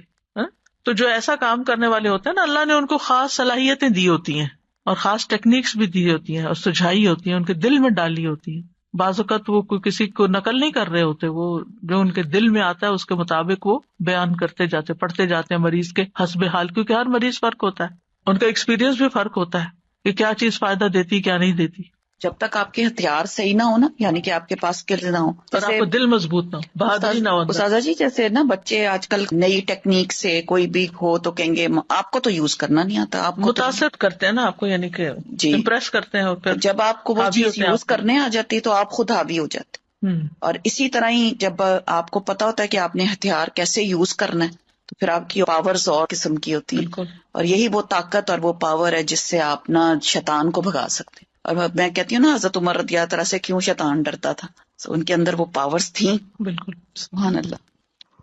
تو جو ایسا کام کرنے والے ہوتے ہیں نا، اللہ نے ان کو خاص صلاحیتیں دی ہوتی ہیں اور خاص ٹیکنیکس بھی دی ہوتی ہیں اور سجھائی ہوتی ہیں، ان کے دل میں ڈالی ہوتی ہیں. بعض اوقات وہ کوئی کسی کو نقل نہیں کر رہے ہوتے، وہ جو ان کے دل میں آتا ہے اس کے مطابق وہ بیان کرتے جاتے، پڑھتے جاتے ہیں مریض کے حسب حال، کیونکہ ہر مریض فرق ہوتا ہے، ان کا ایکسپیرینس بھی فرق ہوتا ہے کہ کیا چیز فائدہ دیتی کیا نہیں دیتی. جب تک آپ کے ہتھیار صحیح نہ ہو نا، یعنی کہ آپ کے پاس اسکلز نہ ہو، اور آپ کو دل مضبوط نہ ہو، بہادری نہ ہو. استاذہ جی جیسے نا بچے آج کل نئی ٹیکنیک سے کوئی بھی ہو تو کہیں گے آپ کو تو یوز کرنا نہیں آتا، آپ کو متاثر کرتے ہیں نا آپ کو، یعنی کہ امپریس کرتے ہیں، اور پھر جب آپ کو وہ چیز یوز کرنے آ جاتی تو آپ خود حاوی ہو جاتے. اور اسی طرح ہی جب آپ کو پتا ہوتا ہے کہ آپ نے ہتھیار کیسے یوز کرنا ہے تو پھر آپ کی پاورز اور قسم کی ہوتی ہیں، اور یہی وہ طاقت اور وہ پاور ہے جس سے آپ نا شیطان کو بھگا سکتے ہیں. اور میں کہتی ہوں نا حضرت عمر رضی اللہ تعالیٰ سے کیوں شیطان ڈرتا تھا، ان کے اندر وہ پاورز تھیں. بالکل سبحان اللہ.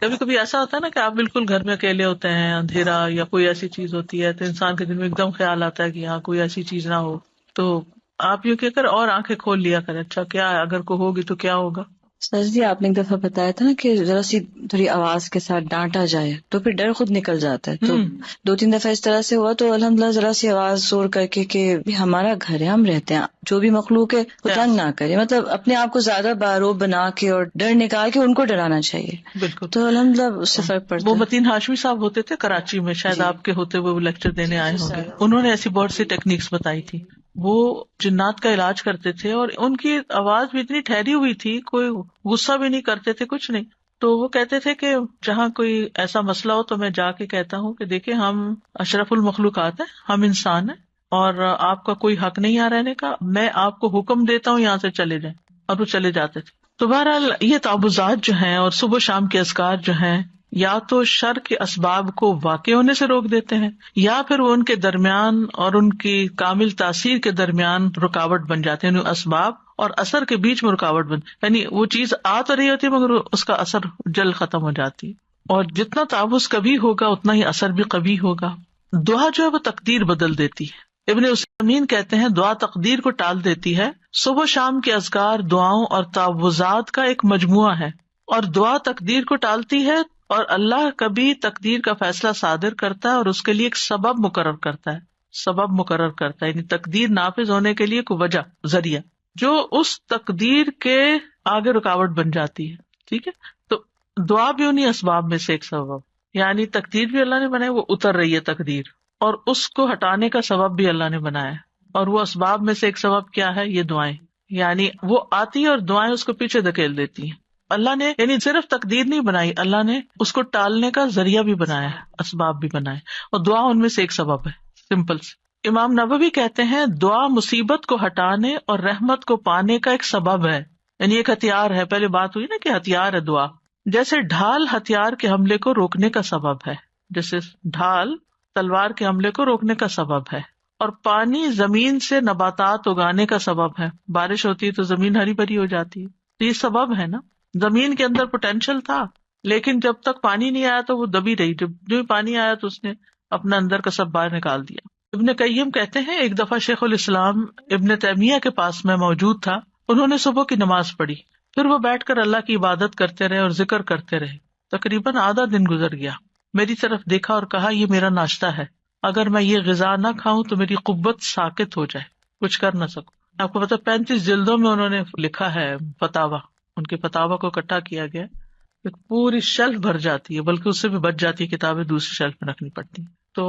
کبھی کبھی ایسا ہوتا ہے نا کہ آپ بالکل گھر میں اکیلے ہوتے ہیں، اندھیرا یا کوئی ایسی چیز ہوتی ہے تو انسان کے دل میں ایک دم خیال آتا ہے کہ یہاں کوئی ایسی چیز نہ ہو، تو آپ یوں کہہ کر اور آنکھیں کھول لیا کریں، اچھا کیا ہے، اگر کوئی ہوگی تو کیا ہوگا. سر جی آپ نے ایک دفعہ بتایا تھا نا کہ ذرا سی تھوڑی آواز کے ساتھ ڈانٹا جائے تو پھر ڈر خود نکل جاتا ہے. تو 2-3 دفعہ اس طرح سے ہوا تو الحمدللہ ذرا سی آواز زور کر کے کہ ہمارا گھر ہے، ہم رہتے ہیں، جو بھی مخلوق ہے وہ تنگ نہ کرے، مطلب اپنے آپ کو زیادہ باروب بنا کے اور ڈر نکال کے ان کو ڈرانا چاہیے. بالکل. تو الحمدللہ اس سے فرق پڑتا ہے. وہ متین ہاشمی صاحب ہوتے تھے کراچی میں، شاید آپ کے ہوتے ہوئے وہ لیکچر دینے آئے ہوں گے. انہوں نے ایسی بہت سی ٹیکنیکس بتائی تھی. وہ جنات کا علاج کرتے تھے اور ان کی آواز بھی اتنی ٹھہری ہوئی تھی، کوئی غصہ بھی نہیں کرتے تھے، کچھ نہیں. تو وہ کہتے تھے کہ جہاں کوئی ایسا مسئلہ ہو تو میں جا کے کہتا ہوں کہ دیکھیں ہم اشرف المخلوقات ہیں، ہم انسان ہیں اور آپ کا کوئی حق نہیں یہاں رہنے کا، میں آپ کو حکم دیتا ہوں یہاں سے چلے جائیں، اور وہ چلے جاتے تھے. تو بہرحال یہ تعوذات جو ہیں اور صبح شام کے اذکار جو ہیں یا تو شر کے اسباب کو واقع ہونے سے روک دیتے ہیں یا پھر وہ ان کے درمیان اور ان کی کامل تاثیر کے درمیان رکاوٹ بن جاتے ہیں. یعنی اسباب اور اثر کے بیچ میں رکاوٹ یعنی وہ چیز آ تو رہی ہوتی ہے مگر اس کا اثر جلد ختم ہو جاتی ہے. اور جتنا تعوذ کبھی ہوگا اتنا ہی اثر بھی کبھی ہوگا. دعا جو ہے وہ تقدیر بدل دیتی ہے. ابن عثیمین کہتے ہیں دعا تقدیر کو ٹال دیتی ہے. صبح شام کے اذکار دعاؤں اور تعوذات کا ایک مجموعہ ہے، اور دعا تقدیر کو ٹالتی ہے اور اللہ کبھی تقدیر کا فیصلہ صادر کرتا ہے اور اس کے لیے ایک سبب مقرر کرتا ہے، یعنی تقدیر نافذ ہونے کے لیے کوئی وجہ، ذریعہ، جو اس تقدیر کے آگے رکاوٹ بن جاتی ہے. ٹھیک ہے، تو دعا بھی انہیں اسباب میں سے ایک سبب، یعنی تقدیر بھی اللہ نے بنائی، وہ اتر رہی ہے تقدیر، اور اس کو ہٹانے کا سبب بھی اللہ نے بنایا. اور وہ اسباب میں سے ایک سبب کیا ہے؟ یہ دعائیں، یعنی وہ آتی ہے اور دعائیں اس کو پیچھے دھکیل دیتی ہیں. اللہ نے یعنی صرف تقدیر نہیں بنائی، اللہ نے اس کو ٹالنے کا ذریعہ بھی بنایا ہے، اسباب بھی بنائے، اور دعا ان میں سے ایک سبب ہے. سمپل سے امام نووی کہتے ہیں دعا مصیبت کو ہٹانے اور رحمت کو پانے کا ایک سبب ہے، یعنی ایک ہتھیار ہے. پہلے بات ہوئی نا کہ ہتھیار ہے دعا، جیسے ڈھال ہتھیار کے حملے کو روکنے کا سبب ہے، جیسے ڈھال تلوار کے حملے کو روکنے کا سبب ہے. اور پانی زمین سے نباتات اگانے کا سبب ہے، بارش ہوتی ہے تو زمین ہری بھری ہو جاتی ہے، تو یہ سبب ہے نا. زمین کے اندر پوٹینشیل تھا، لیکن جب تک پانی نہیں آیا تو وہ دبی رہی، جب جو پانی آیا تو اس نے اپنا اندر کا سب باہر نکال دیا. ابن قیم کہتے ہیں ایک دفعہ شیخ الاسلام ابن تیمیہ کے پاس میں موجود تھا، انہوں نے صبح کی نماز پڑھی، پھر وہ بیٹھ کر اللہ کی عبادت کرتے رہے اور ذکر کرتے رہے. تقریباً آدھا دن گزر گیا. میری طرف دیکھا اور کہا یہ میرا ناشتہ ہے، اگر میں یہ غذا نہ کھاؤں تو میری قوت ساکت ہو جائے، کچھ کر نہ سکوں. آپ کو پتا 35 جلدوں میں انہوں نے لکھا ہے فتاوا، ان کے فتاوا کو اکٹھا کیا گیا، پوری شیلف بھر جاتی ہے، بلکہ اس سے بھی بچ جاتی ہے، کتابیں دوسری شیلف میں رکھنی پڑتی. تو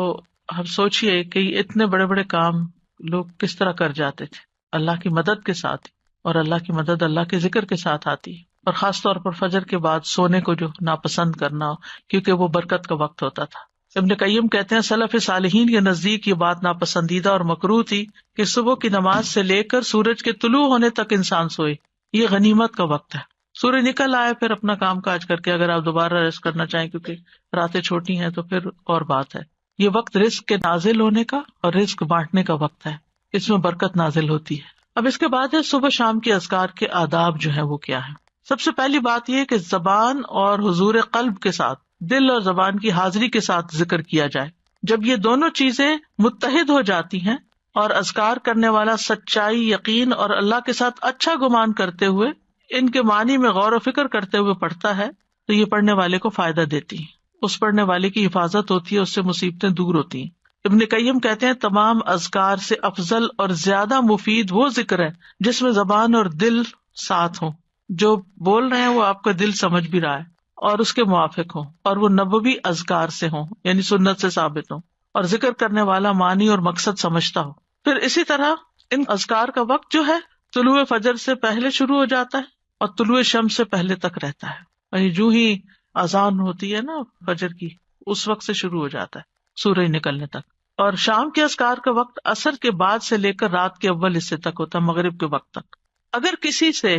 ہم سوچئے کہ اتنے بڑے بڑے کام لوگ کس طرح کر جاتے تھے اللہ کی مدد کے ساتھ، اور اللہ کی مدد اللہ کے ذکر کے ساتھ آتی ہے. اور خاص طور پر فجر کے بعد سونے کو جو ناپسند کرنا، کیونکہ وہ برکت کا وقت ہوتا تھا. ابن قیم کہتے ہیں سلف صالحین کے نزدیک یہ بات ناپسندیدہ اور مکروہ تھی کہ صبح کی نماز سے لے کر سورج کے طلوع ہونے تک انسان سوئے. یہ غنیمت کا وقت ہے. سورج نکل آئے پھر اپنا کام کاج کر کے اگر آپ دوبارہ ریسٹ کرنا چاہیں، کیونکہ راتیں چھوٹی ہیں، تو پھر اور بات ہے. یہ وقت رزق کے نازل ہونے کا اور رزق بانٹنے کا وقت ہے، اس میں برکت نازل ہوتی ہے. اب اس کے بعد ہے صبح شام کے اذکار کے آداب جو ہیں وہ کیا ہے. سب سے پہلی بات یہ کہ زبان اور حضور قلب کے ساتھ، دل اور زبان کی حاضری کے ساتھ ذکر کیا جائے. جب یہ دونوں چیزیں متحد ہو جاتی ہیں اور اذکار کرنے والا سچائی، یقین اور اللہ کے ساتھ اچھا گمان کرتے ہوئے ان کے معنی میں غور و فکر کرتے ہوئے پڑھتا ہے تو یہ پڑھنے والے کو فائدہ دیتی ہیں، اس پڑھنے والے کی حفاظت ہوتی ہے، اس سے مصیبتیں دور ہوتی ہیں. ابن قیم کہتے ہیں تمام اذکار سے افضل اور زیادہ مفید وہ ذکر ہے جس میں زبان اور دل ساتھ ہوں، جو بول رہے ہیں وہ آپ کا دل سمجھ بھی رہا ہے اور اس کے موافق ہوں، اور وہ نبوی اذکار سے ہوں، یعنی سنت سے ثابت ہوں، اور ذکر کرنے والا معنی اور مقصد سمجھتا ہو. پھر اسی طرح ان اذکار کا وقت جو ہے طلوع فجر سے پہلے شروع ہو جاتا ہے اور طلوع شمس سے پہلے تک رہتا ہے، یعنی جو ہی اذان ہوتی ہے نا فجر کی، اس وقت سے شروع ہو جاتا ہے سورج نکلنے تک. اور شام کے اذکار کا وقت عصر کے بعد سے لے کر رات کے اول حصے تک ہوتا ہے، مغرب کے وقت تک. اگر کسی سے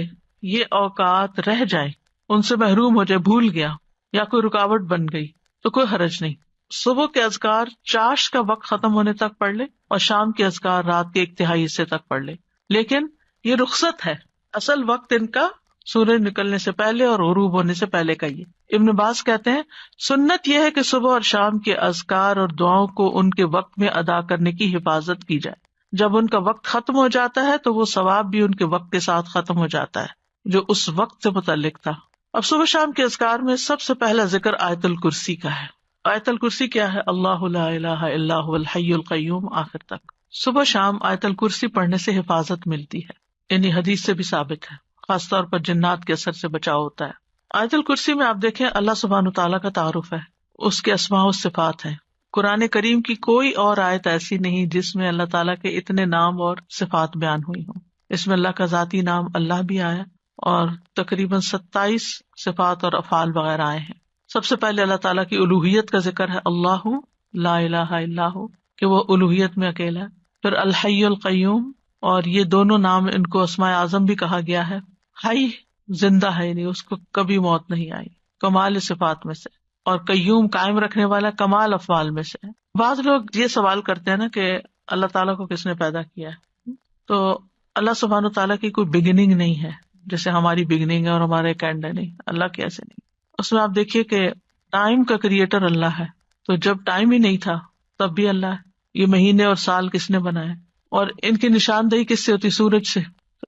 یہ اوقات رہ جائیں، ان سے محروم ہو جائے، بھول گیا یا کوئی رکاوٹ بن گئی تو کوئی حرج نہیں. صبح کے اذکار چاشت کا وقت ختم ہونے تک پڑھ لے اور شام کے اذکار رات کے 1/3 حصے تک پڑھ لے، لیکن یہ رخصت ہے، اصل وقت ان کا سورج نکلنے سے پہلے اور غروب ہونے سے پہلے کا. یہ ابن باز کہتے ہیں سنت یہ ہے کہ صبح اور شام کے اذکار اور دعاؤں کو ان کے وقت میں ادا کرنے کی حفاظت کی جائے. جب ان کا وقت ختم ہو جاتا ہے تو وہ ثواب بھی ان کے وقت کے ساتھ ختم ہو جاتا ہے جو اس وقت سے متعلق تھا. اب صبح شام کے اذکار میں سب سے پہلا ذکر آیت الکرسی کا ہے. آیت الکرسی کیا ہے؟ اللہ لا الہ الا هو الحی القیوم آخر تک. صبح شام آیت الکرسی پڑھنے سے حفاظت ملتی ہے، یعنی حدیث سے بھی ثابت ہے، خاص طور پر جنات کے اثر سے بچاؤ ہوتا ہے. آیت الکرسی میں آپ دیکھیں اللہ سبحانہ تعالیٰ کا تعارف ہے، اس کے اسماء و صفات ہیں. قرآن کریم کی کوئی اور آیت ایسی نہیں جس میں اللہ تعالیٰ کے اتنے نام اور صفات بیان ہوئی ہوں. اس میں اللہ کا ذاتی نام اللہ بھی آیا اور تقریباً 27 صفات اور افعال وغیرہ آئے ہیں. سب سے پہلے اللہ تعالیٰ کی الوہیت کا ذکر ہے، اللہ لا الہ الا ہو، کہ وہ الوہیت میں اکیلا ہے. پھر الحی القیوم، اور یہ دونوں نام ان کو اسماء اعظم بھی کہا گیا ہے. حی زندہ ہے، یعنی اس کو کبھی موت نہیں آئی، کمال صفات میں سے، اور قیوم قائم رکھنے والا کمال افعال میں سے. بعض لوگ یہ سوال کرتے ہیں نا کہ اللہ تعالیٰ کو کس نے پیدا کیا ہے، تو اللہ سبحانہ تعالیٰ کی کوئی بگننگ نہیں ہے جیسے ہماری بگننگ ہے اور ہمارا ایک اینڈ ہے. نہیں، اللہ کی ایسے نہیں. اس میں آپ دیکھیے کہ ٹائم کا کریٹر اللہ ہے، تو جب ٹائم ہی نہیں تھا تب بھی اللہ ہے. یہ مہینے اور سال کس نے بنائے، اور ان کی نشاندہی کس سے ہوتی؟ سورج سے.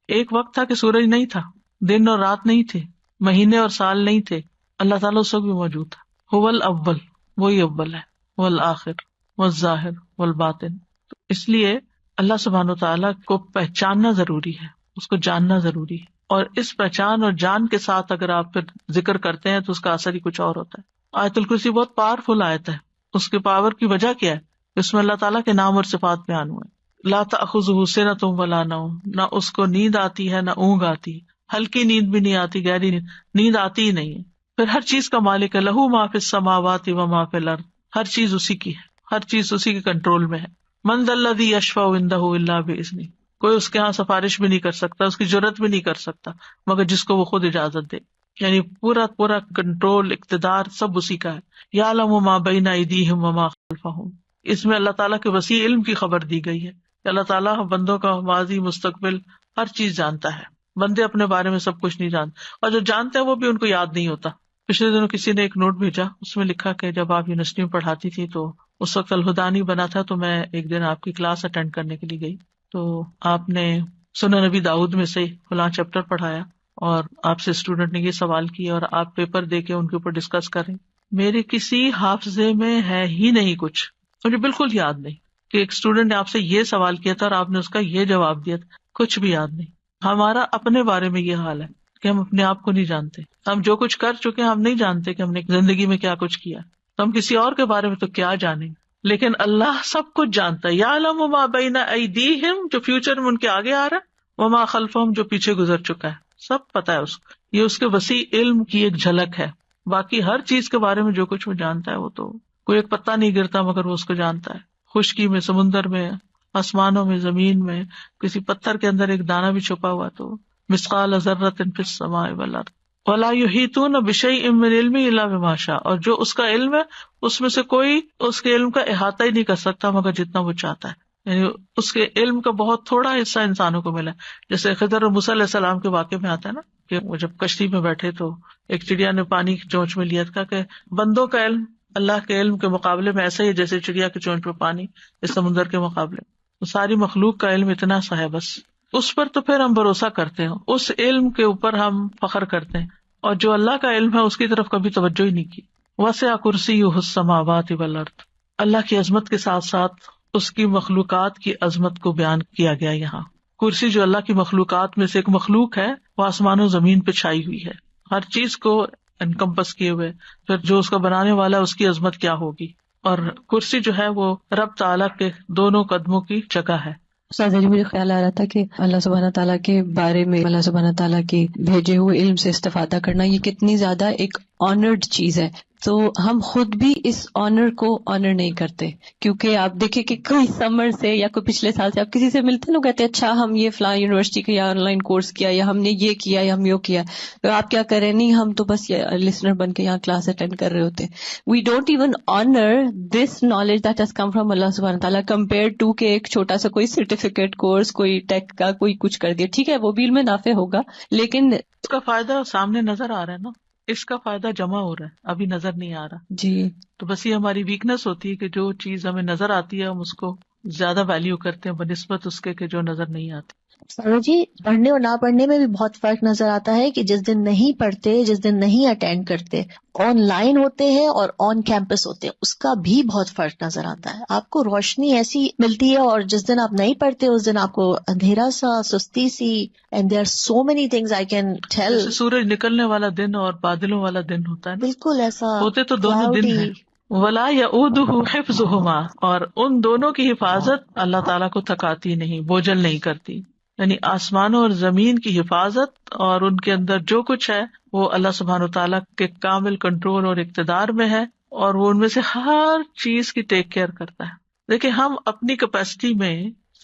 ایک وقت تھا کہ سورج نہیں تھا، دن اور رات نہیں تھے، مہینے اور سال نہیں تھے، اللہ تعالیٰ اس وقت بھی موجود تھا. هو الاول، وہی اول ہے، والآخر والظاہر والباطن. تو اس لیے اللہ سبحانہ وتعالیٰ کو پہچاننا ضروری ہے، اس کو جاننا ضروری ہے، اور اس پہچان اور جان کے ساتھ اگر آپ پھر ذکر کرتے ہیں تو اس کا اثر ہی کچھ اور ہوتا ہے. آیت الکرسی بہت پاورفل آیت ہے. اس کے پاور کی وجہ کیا ہے؟ اس میں اللہ تعالیٰ کے نام اور صفات بیان ہوئے. لا تأخذہ سنۃ ولا نوم، نہ اس کو نیند آتی ہے نہ اونگ آتی، ہلکی نیند بھی نہیں آتی، گہری نیند آتی ہی نہیں ہے. پھر ہر چیز کا مالک ہے، لہو ما فی السماوات و ما فی الارض، ہر چیز اسی کی ہے، ہر چیز اسی کے کنٹرول میں ہے. من ذا الذی یشفع عندہ الا باذنہ، کوئی اس کے ہاں سفارش بھی نہیں کر سکتا، اس کی جرات بھی نہیں کر سکتا مگر جس کو وہ خود اجازت دے. یعنی پورا پورا کنٹرول، اقتدار سب اسی کا ہے. یعلم ما بین ایدیہم وما خلفہم، اس میں اللہ تعالیٰ کے وسیع علم کی خبر دی گئی ہے کہ اللہ تعالیٰ بندوں کا ماضی مستقبل ہر چیز جانتا ہے. بندے اپنے بارے میں سب کچھ نہیں جانتے، اور جو جانتے ہیں وہ بھی ان کو یاد نہیں ہوتا. پچھلے دنوں کسی نے ایک نوٹ بھیجا، اس میں لکھا کہ جب آپ یونیورسٹی میں پڑھاتی تھی تو اس وقت الہدیٰ نہیں بنا تھا، تو میں ایک دن آپ کی کلاس اٹینڈ کرنے کے لیے گئی، تو آپ نے سنن نبی داؤد میں سے فلاں چیپٹر پڑھایا اور آپ سے اسٹوڈنٹ نے یہ سوال کیا اور آپ پیپر دے کے ان کے اوپر ڈسکس کر رہے ہیں. میرے کسی حافظے میں ہے ہی نہیں کچھ، مجھے بالکل یاد نہیں کہ ایک اسٹوڈنٹ نے آپ سے یہ سوال کیا تھا اور آپ نے اس کا یہ جواب دیا تھا، کچھ بھی یاد نہیں. ہمارا اپنے بارے میں یہ حال ہے کہ ہم اپنے آپ کو نہیں جانتے. ہم جو کچھ کر چکے ہم نہیں جانتے کہ ہم نے زندگی میں کیا کچھ کیا، تو ہم کسی اور کے بارے میں تو کیا جانیں. لیکن اللہ سب کچھ جانتا ہے. یعلم ما بین ایدیہم، جو فیوچر میں ان کے آگے آ رہا ہے، وما خلفہم، جو پیچھے گزر چکا ہے، سب پتا ہے اس کو. یہ اس کے وسیع علم کی ایک جھلک ہے. باقی ہر چیز کے بارے میں جو کچھ وہ جانتا ہے، وہ تو کوئی ایک پتا نہیں گرتا مگر وہ اس کو جانتا ہے. خشکی میں، سمندر میں، آسمانوں میں، زمین میں، کسی پتھر کے اندر ایک دانہ بھی چھپا ہوا تو مثقال ذرۃ فی السماء والارض ولا یحیطون بشیء من علمہ الا بما شاء، اور جو اس کا علم ہے اس میں سے کوئی اس کے علم کا احاطہ ہی نہیں کر سکتا مگر جتنا وہ چاہتا ہے. یعنی اس کے علم کا بہت تھوڑا حصہ انسانوں کو ملا. جیسے خضر اور موسیٰ علیہ السلام کے واقعے میں آتا ہے نا کہ وہ جب کشتی میں بیٹھے تو ایک چڑیا نے پانی کی چونچ میں لیا تھا کہ بندوں کا علم اللہ کے علم کے مقابلے میں ایسا ہی جیسے چڑیا کی چونچ میں پانی اس سمندر کے مقابلے. ساری مخلوق کا علم اتنا سا ہے، بس اس پر تو پھر ہم بھروسہ کرتے ہیں، اس علم کے اوپر ہم فخر کرتے ہیں، اور جو اللہ کا علم ہے اس کی طرف کبھی توجہ ہی نہیں کی. وسع کرسیہ السماوات والارض، اللہ کی عظمت کے ساتھ ساتھ اس کی مخلوقات کی عظمت کو بیان کیا گیا. یہاں کرسی جو اللہ کی مخلوقات میں سے ایک مخلوق ہے، وہ آسمان و زمین پہ چھائی ہوئی ہے، ہر چیز کو انکمپس کیے ہوئے. پھر جو اس کا بنانے والا ہے اس کی عظمت کیا ہوگی. اور کرسی جو ہے وہ رب تعالیٰ کے دونوں قدموں کی جگہ ہے. استاذہ جی، مجھے خیال آ رہا تھا کہ اللہ سبحانہ تعالیٰ کے بارے میں، اللہ سبحانہ تعالیٰ کے بھیجے ہوئے علم سے استفادہ کرنا یہ کتنی زیادہ ایک آنرڈ چیز ہے. تو ہم خود بھی اس آنر کو آنر نہیں کرتے، کیونکہ آپ دیکھیں کہ کوئی سمر سے یا کوئی پچھلے سال سے آپ کسی سے ملتے ہیں، لوگ کہتے ہیں اچھا ہم یہ فلاں یونیورسٹی کا یا آن لائن کورس کیا، یا ہم نے یہ کیا، یا ہم یہ کیا. تو آپ کیا کریں؟ نہیں، ہم تو بس لسنر بن کے یہاں کلاس اٹینڈ کر رہے ہوتے ہیں. We don't even honour this knowledge that has come from اللہ سبحانہ تعالیٰ کمپیئر ٹو کہ ایک چھوٹا سا کوئی سرٹیفکیٹ کورس، کوئی ٹیک کا کوئی کچھ کر دیا. ٹھیک ہے، وہ بھی علم نافع ہوگا، لیکن اس کا فائدہ سامنے نظر آ رہا ہے نا، اس کا فائدہ جمع ہو رہا ہے، ابھی نظر نہیں آ رہا. جی، تو بس یہ ہماری ویکنس ہوتی ہے کہ جو چیز ہمیں نظر آتی ہے ہم اس کو زیادہ ویلیو کرتے ہیں بنسبت اس کے کہ جو نظر نہیں آتی. سارا جی، پڑھنے اور نہ پڑھنے میں بھی بہت فرق نظر آتا ہے کہ جس دن نہیں پڑھتے، جس دن نہیں اٹینڈ کرتے، آن لائن ہوتے ہیں اور آن کیمپس ہوتے ہیں، اس کا بھی بہت فرق نظر آتا ہے. آپ کو روشنی ایسی ملتی ہے، اور جس دن آپ نہیں پڑھتے اس دن آپ کو اندھیرا سا، سستی سی. And there are so many things I can tell. جیسے سورج نکلنے والا دن اور بادلوں والا دن ہوتا ہے نا، بالکل ایسا ہوتے تو دونوں دن ہیں. ولا یؤودہ حفظہما، اور ان دونوں کی حفاظت اللہ تعالیٰ کو تھکاتی نہیں، بوجھل نہیں کرتی. یعنی آسمانوں اور زمین کی حفاظت اور ان کے اندر جو کچھ ہے وہ اللہ سبحانہ و تعالیٰ کے کامل کنٹرول اور اقتدار میں ہے، اور وہ ان میں سے ہر چیز کی ٹیک کیئر کرتا ہے. دیکھیں ہم اپنی کیپیسٹی میں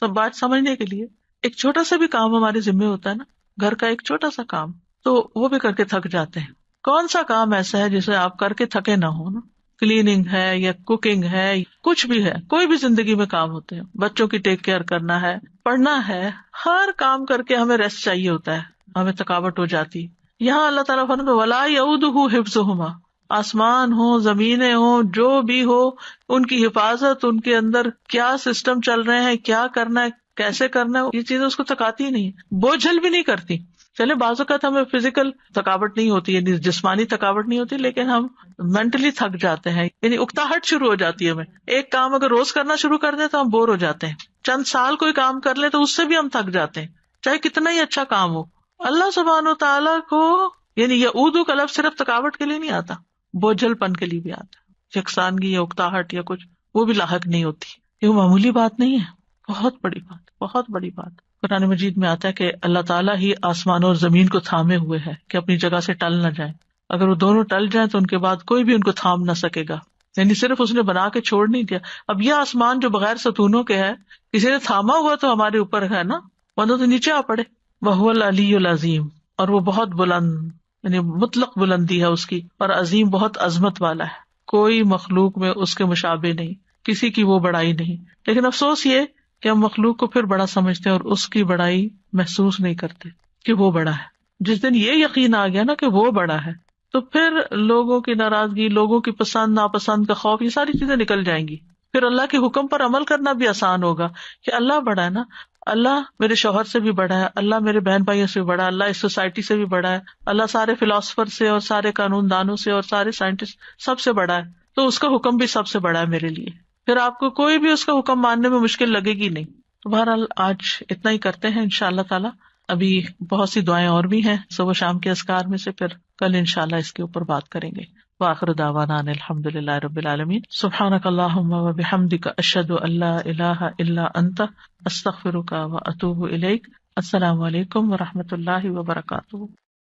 سب بات سمجھنے کے لیے ایک چھوٹا سا بھی کام ہمارے ذمہ ہوتا ہے نا، گھر کا ایک چھوٹا سا کام، تو وہ بھی کر کے تھک جاتے ہیں. کون سا کام ایسا ہے جسے آپ کر کے تھکے نہ ہو نا؟ کلیننگ ہے یا کوکنگ ہے، کچھ بھی ہے، کوئی بھی زندگی میں کام ہوتے ہیں. بچوں کی ٹیک کیئر کرنا ہے، پڑھنا ہے، ہر کام کر کے ہمیں ریسٹ چاہیے ہوتا ہے، ہمیں تھکاوٹ ہو جاتی. یہاں اللہ تعالیٰ فرماتا ہے ولا یؤودہ حفظہما، آسمان ہو، زمینیں ہو، جو بھی ہو، ان کی حفاظت، ان کے اندر کیا سسٹم چل رہے ہیں، کیا کرنا ہے، کیسے کرنا ہے، یہ چیزیں اس کو تھکاتی نہیں، بوجھل بھی نہیں کرتی. چلے بعض اوقات ہمیں فزیکل تھکاوٹ نہیں ہوتی، یعنی جسمانی تھکاوٹ نہیں ہوتی، لیکن ہم مینٹلی تھک جاتے ہیں، یعنی اکتاہٹ شروع ہو جاتی ہے ہمیں. ایک کام اگر روز کرنا شروع کر دیں تو ہم بور ہو جاتے ہیں. چند سال کوئی کام کر لیں تو اس سے بھی ہم تھک جاتے ہیں، چاہے کتنا ہی اچھا کام ہو. اللہ سبحانہ و تعالیٰ کو یعنی یعودو کا لفظ صرف تھکاوٹ کے لیے نہیں آتا، بوجھل پن کے لیے بھی آتا. یکسانگی یا اکتاہٹ یا کچھ وہ بھی لاحق نہیں ہوتی. یہ معمولی بات نہیں ہے، بہت بڑی بات، بہت بڑی بات. قرآن مجید میں آتا ہے کہ اللہ تعالیٰ ہی آسمان اور زمین کو تھامے ہوئے ہے کہ اپنی جگہ سے ٹل نہ جائیں. اگر وہ دونوں ٹل جائیں تو ان کے بعد کوئی بھی ان کو تھام نہ سکے گا. یعنی صرف اس نے بنا کے چھوڑ نہیں دیا. اب یہ آسمان جو بغیر ستونوں کے ہے، کسی نے تھاما ہوا تو ہمارے اوپر ہے نا، ورنہ تو نیچے آ پڑے. وَهُوَ الْعَلِيُّ الْعَظِيمُ، اور وہ بہت بلند، یعنی مطلق بلندی ہے اس کی، اور عظیم بہت عظمت والا ہے. کوئی مخلوق میں اس کے مشابہ نہیں، کسی کی وہ بڑائی نہیں. لیکن افسوس یہ کہ ہم مخلوق کو پھر بڑا سمجھتے ہیں اور اس کی بڑائی محسوس نہیں کرتے کہ وہ بڑا ہے. جس دن یہ یقین آ گیا نا کہ وہ بڑا ہے، تو پھر لوگوں کی ناراضگی، لوگوں کی پسند ناپسند کا خوف، یہ ساری چیزیں نکل جائیں گی. پھر اللہ کے حکم پر عمل کرنا بھی آسان ہوگا کہ اللہ بڑا ہے نا، اللہ میرے شوہر سے بھی بڑا ہے، اللہ میرے بہن بھائیوں سے بھی بڑا ہے، اللہ اس سوسائٹی سے بھی بڑا ہے، اللہ سارے فلاسفر سے اور سارے قانون دانوں سے اور سارے سائنٹسٹ سب سے بڑا ہے، تو اس کا حکم بھی سب سے بڑا ہے میرے لیے. پھر آپ کو کوئی بھی اس کا حکم ماننے میں مشکل لگے گی نہیں. تو بہرحال آج اتنا ہی کرتے ہیں انشاءاللہ تعالی. ابھی بہت سی دعائیں اور بھی ہیں صبح و شام کے اذکار میں سے، پھر کل انشاءاللہ اس کے اوپر بات کریں گے. وآخر دعوانا ان الحمدللہ رب العالمین. سبحانک اللہم وبحمدک، اشہد ان لا الہ الا انت، استغفرک واتوب الیک. السلام علیکم ورحمۃ اللہ وبرکاتہ.